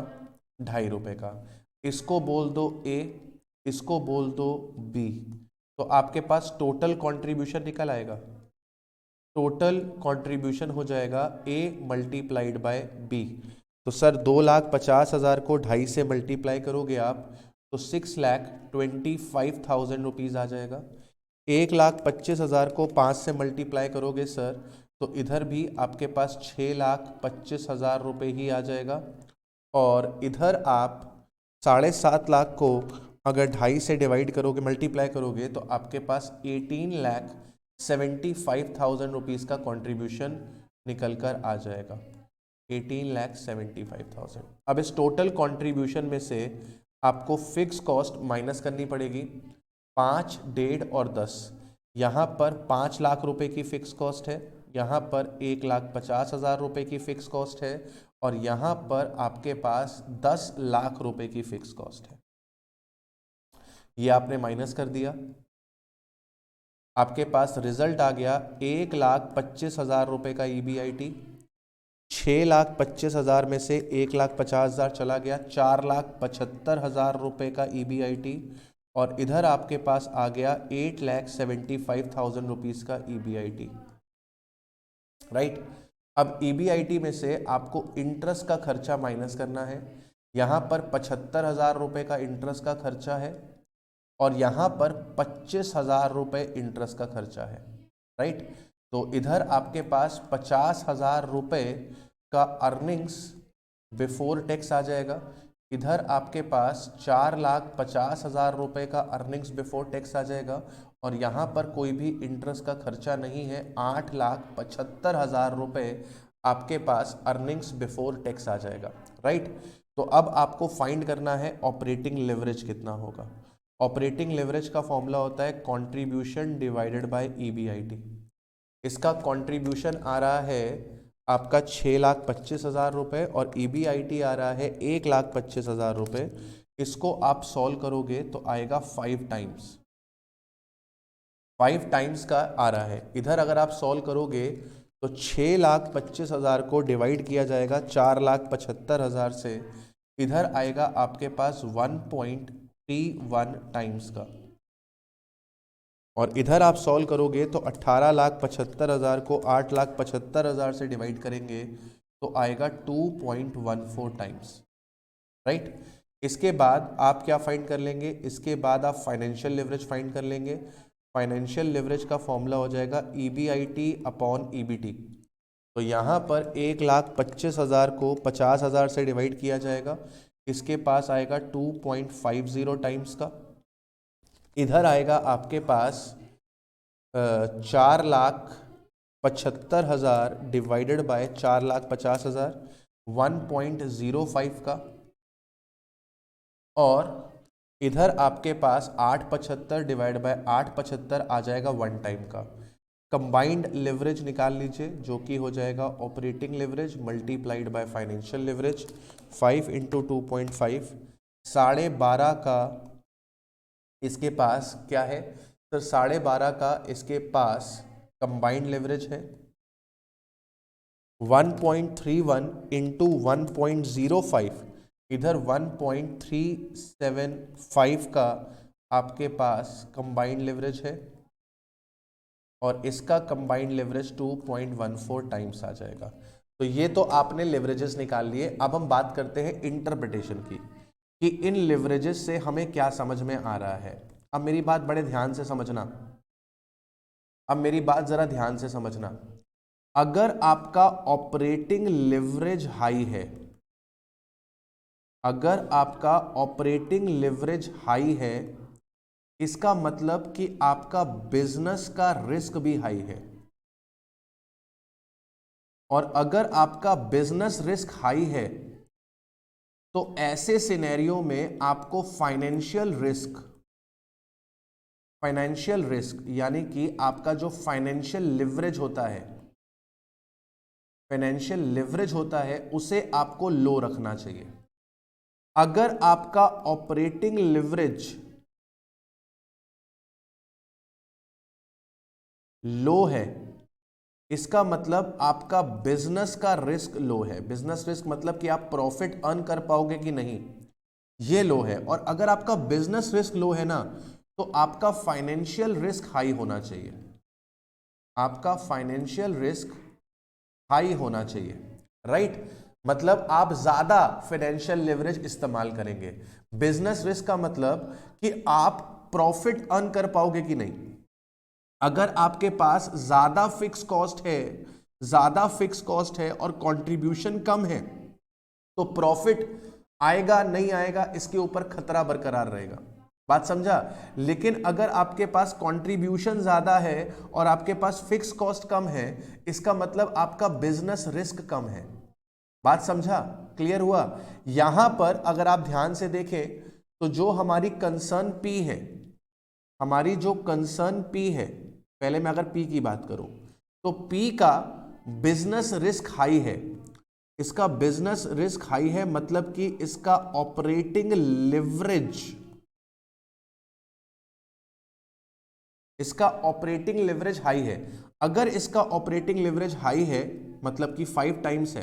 2.5 रुपये का। इसको बोल दो ए, इसको बोल दो बी, तो आपके पास टोटल कंट्रीब्यूशन निकल आएगा। टोटल कंट्रीब्यूशन हो जाएगा ए मल्टीप्लाइड बाय बी। तो सर 2,50,000 को 2.5 से मल्टीप्लाई करोगे आप तो 6,25,000 रुपीज़ आ जाएगा। 1,25,000 को 5 से मल्टीप्लाई करोगे सर तो इधर भी आपके पास 6,25,000 रुपये ही आ जाएगा। और इधर आप 7.5 लाख को अगर 2.5 से डिवाइड करोगे, मल्टीप्लाई करोगे तो आपके पास 18,75,000 रुपीज़ का कंट्रीब्यूशन निकल कर आ जाएगा। 18,75,000। अब इस टोटल कंट्रीब्यूशन में से आपको फिक्स कॉस्ट माइनस करनी पड़ेगी, 5, 1.5 और 10। यहाँ पर 5 लाख रुपए की फिक्स कॉस्ट है, यहाँ पर 1,50,000 रुपए की फिक्स कॉस्ट है और यहाँ पर आपके पास 10 लाख रुपए की फिक्स कॉस्ट है। ये आपने माइनस कर दिया, आपके पास रिजल्ट आ गया 1,25,000 रुपए का EBIT। 6,25,000 में से 1,50,000 चला गया, 4,75,000 रुपए का EBIT। और इधर आपके पास आ गया 8,75,000 रुपीज़ का EBIT, राइट। अब EBIT में से आपको इंटरेस्ट का खर्चा माइनस करना है। यहाँ पर 75,000 रुपये का इंटरेस्ट का खर्चा है और यहाँ पर 25,000 रुपये इंटरेस्ट का खर्चा है, राइट। तो इधर आपके पास 50,000 रुपये का अर्निंग्स बिफोर टैक्स आ जाएगा। इधर आपके पास 4,50,000 रुपये का अर्निंग्स बिफोर टैक्स आ जाएगा और यहाँ पर कोई भी इंटरेस्ट का खर्चा नहीं है। 8,75,000 रुपये आपके पास अर्निंग्स बिफोर टैक्स आ जाएगा, राइट। तो अब आपको फाइंड करना है ऑपरेटिंग लेवरेज कितना होगा। ऑपरेटिंग लेवरेज का फॉर्मूला होता है कंट्रीब्यूशन डिवाइडेड बाय EBIT। इसका कंट्रीब्यूशन आ रहा है आपका 6,25,000 रुपये और EBIT आ रहा है 1,25,000 रुपये। इसको आप सॉल्व करोगे तो आएगा 5 टाइम्स का आ रहा है। इधर अगर आप सॉल्व करोगे तो 6,25,000 को डिवाइड किया जाएगा 4,75,000 से, इधर आएगा आपके पास 1.31 टाइम्स का। और इधर आप सॉल्व करोगे तो 18,75,000 को 8,75,000 से डिवाइड करेंगे तो आएगा 2.14 टाइम्स, राइट। इसके बाद आप क्या फाइंड कर लेंगे, इसके बाद आप फाइनेंशियल लेवरेज फाइंड कर लेंगे। फाइनेंशियल लेवरेज का फॉर्मूला हो जाएगा EBIT अपॉन EBT। तो यहाँ पर 1,25,000 को 50,000 से डिवाइड किया जाएगा, इसके पास आएगा 2.50 टाइम्स का। इधर आएगा आपके पास 4,75,000 डिवाइडेड बाय 4,50,000, 1.05 का। और इधर आपके पास 8,75 डिवाइड बाय 8,75 आ जाएगा 1 टाइम का। कंबाइंड लेवरेज निकाल लीजिए, जो कि हो जाएगा operating leverage multiplied by financial leverage. 5 into 2.5, 12.5 का इसके पास क्या है सर? 12.5 का इसके पास कंबाइंड लेवरेज है। 1.31 इंटू 1.05, इधर 1.375 का आपके पास कंबाइंड लेवरेज है, और इसका कंबाइंड लेवरेज 2.14 टाइम्स आ जाएगा। तो ये तो आपने लेवरेजेस निकाल लिए। अब हम बात करते हैं इंटरप्रिटेशन की, कि इन लेवरेजेस से हमें क्या समझ में आ रहा है। अब मेरी बात बड़े ध्यान से समझना, अब मेरी बात जरा ध्यान से समझना। अगर आपका ऑपरेटिंग लेवरेज हाई है, अगर आपका ऑपरेटिंग लेवरेज हाई है, इसका मतलब कि आपका बिजनेस का रिस्क भी हाई है। और अगर आपका बिजनेस रिस्क हाई है, तो ऐसे सिनेरियो में आपको फाइनेंशियल रिस्क यानी कि आपका जो फाइनेंशियल लिवरेज होता है उसे आपको लो रखना चाहिए। अगर आपका ऑपरेटिंग लिवरेज लो है, इसका मतलब आपका बिजनेस का रिस्क लो है। बिजनेस रिस्क मतलब कि आप प्रॉफिट अर्न कर पाओगे कि नहीं, ये लो है। और अगर आपका बिजनेस रिस्क लो है ना, तो आपका फाइनेंशियल रिस्क हाई होना चाहिए। आपका फाइनेंशियल रिस्क हाई होना चाहिए, राइट? मतलब आप ज्यादा फाइनेंशियल लेवरेज इस्तेमाल करेंगे। बिजनेस रिस्क का मतलब कि आप प्रॉफिट अर्न कर पाओगे कि नहीं। अगर आपके पास ज्यादा फिक्स कॉस्ट है और कंट्रीब्यूशन कम है, तो प्रॉफिट आएगा नहीं आएगा इसके ऊपर खतरा बरकरार रहेगा। बात समझा? लेकिन अगर आपके पास कंट्रीब्यूशन ज्यादा है और आपके पास फिक्स कॉस्ट कम है, इसका मतलब आपका बिजनेस रिस्क कम है। बात समझा? क्लियर हुआ? यहां पर अगर आप ध्यान से देखें तो जो हमारी कंसर्न पी है, हमारी जो कंसर्न पी है, पहले मैं अगर पी की बात करूं तो पी का बिजनेस रिस्क हाई है। इसका बिजनेस रिस्क हाई है मतलब कि इसका ऑपरेटिंग लेवरेज हाई है। अगर इसका ऑपरेटिंग लेवरेज हाई है मतलब कि 5 टाइम्स है,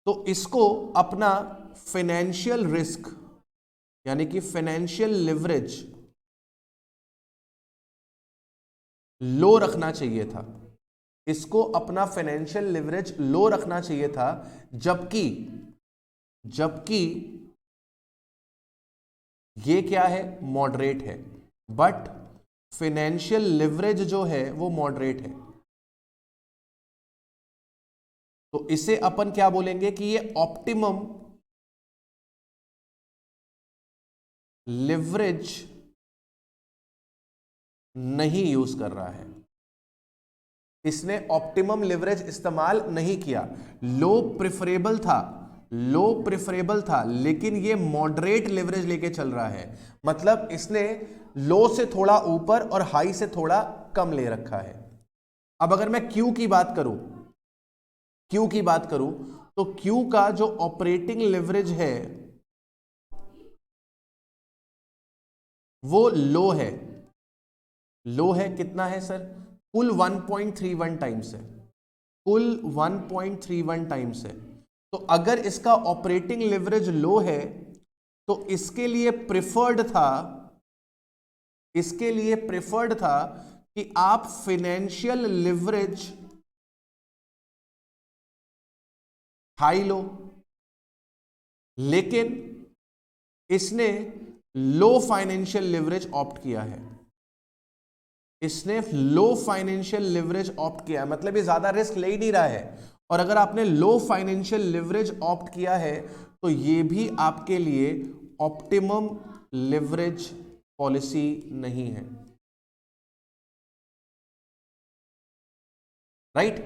तो इसको अपना फाइनेंशियल रिस्क यानी कि फाइनेंशियल लेवरेज लो रखना चाहिए था। इसको अपना फाइनेंशियल लेवरेज लो रखना चाहिए था, जबकि ये क्या है? मॉडरेट है। बट फाइनेंशियल लेवरेज जो है वो मॉडरेट है, तो इसे अपन क्या बोलेंगे कि ये ऑप्टिमम लेवरेज नहीं यूज कर रहा है। इसने ऑप्टिमम लेवरेज इस्तेमाल नहीं किया। लो प्रिफरेबल था लेकिन ये मॉडरेट लेवरेज लेके चल रहा है। मतलब इसने लो से थोड़ा ऊपर और हाई से थोड़ा कम ले रखा है। अब अगर मैं क्यू की बात करूं तो क्यू का जो ऑपरेटिंग लेवरेज है वो लो है। कितना है सर? कुल 1.31 टाइम्स है। कुल 1.31 टाइम्स है। तो अगर इसका ऑपरेटिंग लेवरेज लो है तो इसके लिए प्रेफर्ड था कि आप फाइनेंशियल लेवरेज हाई लो, लेकिन इसने लो फाइनेंशियल लेवरेज ऑप्ट किया है। मतलब ये ज्यादा रिस्क ले ही नहीं रहा है। और अगर आपने लो फाइनेंशियल लेवरेज ऑप्ट किया है तो ये भी आपके लिए ऑप्टिमम लेवरेज पॉलिसी नहीं है, राइट?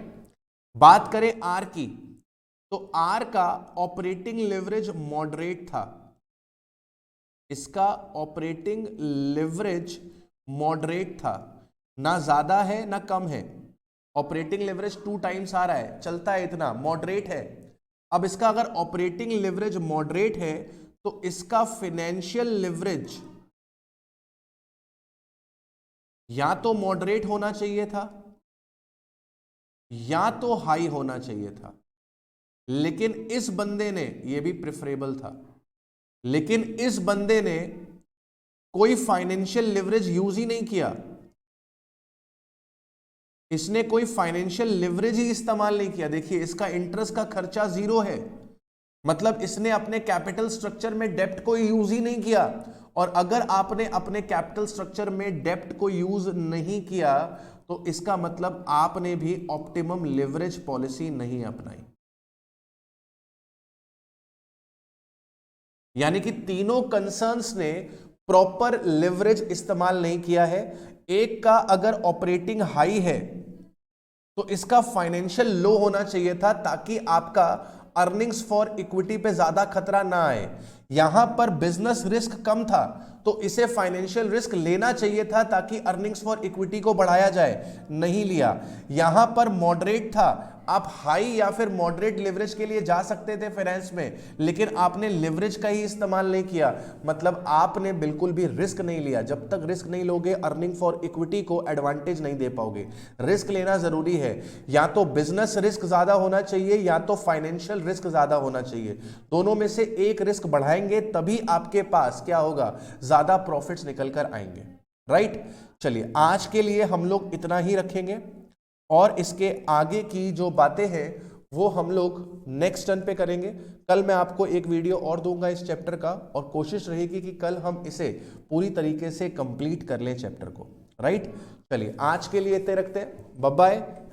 बात करें आर की, तो आर का ऑपरेटिंग लेवरेज मॉडरेट था। इसका ऑपरेटिंग लेवरेज मॉडरेट था, ना ज्यादा है ना कम है, ऑपरेटिंग लेवरेज 2 टाइम्स आ रहा है, चलता है इतना, मॉडरेट है। अब इसका अगर ऑपरेटिंग लेवरेज मॉडरेट है तो इसका फाइनेंशियल लेवरेज या तो मॉडरेट होना चाहिए था या तो हाई होना चाहिए था, लेकिन इस बंदे ने, ये भी प्रेफरेबल था, लेकिन इस बंदे ने कोई फाइनेंशियल लिवरेज यूज ही नहीं किया, इसने कोई फाइनेंशियल लिवरेज ही इस्तेमाल नहीं किया। देखिए इसका इंटरेस्ट का खर्चा 0 है, मतलब इसने अपने कैपिटल स्ट्रक्चर में डेप्ट को यूज ही नहीं किया। और अगर आपने अपने कैपिटल स्ट्रक्चर में डेप्ट को यूज नहीं किया तो इसका मतलब आपने भी ऑप्टिमम लिवरेज पॉलिसी नहीं अपनाई। यानी कि तीनों कंसर्न्स ने प्रॉपर लिवरेज इस्तेमाल नहीं किया है। एक का अगर ऑपरेटिंग हाई है तो इसका फाइनेंशियल लो होना चाहिए था ताकि आपका अर्निंग्स फॉर इक्विटी पे ज्यादा खतरा ना आए। यहां पर बिजनेस रिस्क कम था तो इसे फाइनेंशियल रिस्क लेना चाहिए था ताकि अर्निंग्स फॉर इक्विटी को बढ़ाया जाए, नहीं लिया। यहां पर मॉडरेट था, आप हाई या फिर मॉडरेट लिवरेज के लिए जा सकते थे फाइनेंस में, लेकिन आपने लिवरेज का ही इस्तेमाल नहीं किया, मतलब आपने बिल्कुल भी रिस्क नहीं लिया। जब तक रिस्क नहीं लोगे अर्निंग फॉर इक्विटी को एडवांटेज नहीं दे पाओगे। रिस्क लेना जरूरी है, या तो बिजनेस रिस्क ज्यादा होना चाहिए या तो फाइनेंशियल रिस्क ज्यादा होना चाहिए। दोनों में से एक रिस्क बढ़ाएंगे तभी आपके पास क्या होगा, ज्यादा प्रॉफिट्स निकल कर आएंगे, राइट। चलिए आज के लिए हम लोग इतना ही रखेंगे और इसके आगे की जो बातें हैं वो हम लोग नेक्स्ट टर्न पे करेंगे। कल मैं आपको एक वीडियो और दूंगा इस चैप्टर का और कोशिश रहेगी कि कल हम इसे पूरी तरीके से कंप्लीट कर लें चैप्टर को, राइट। चलिए आज के लिए इतने रखते हैं, बाय बाय।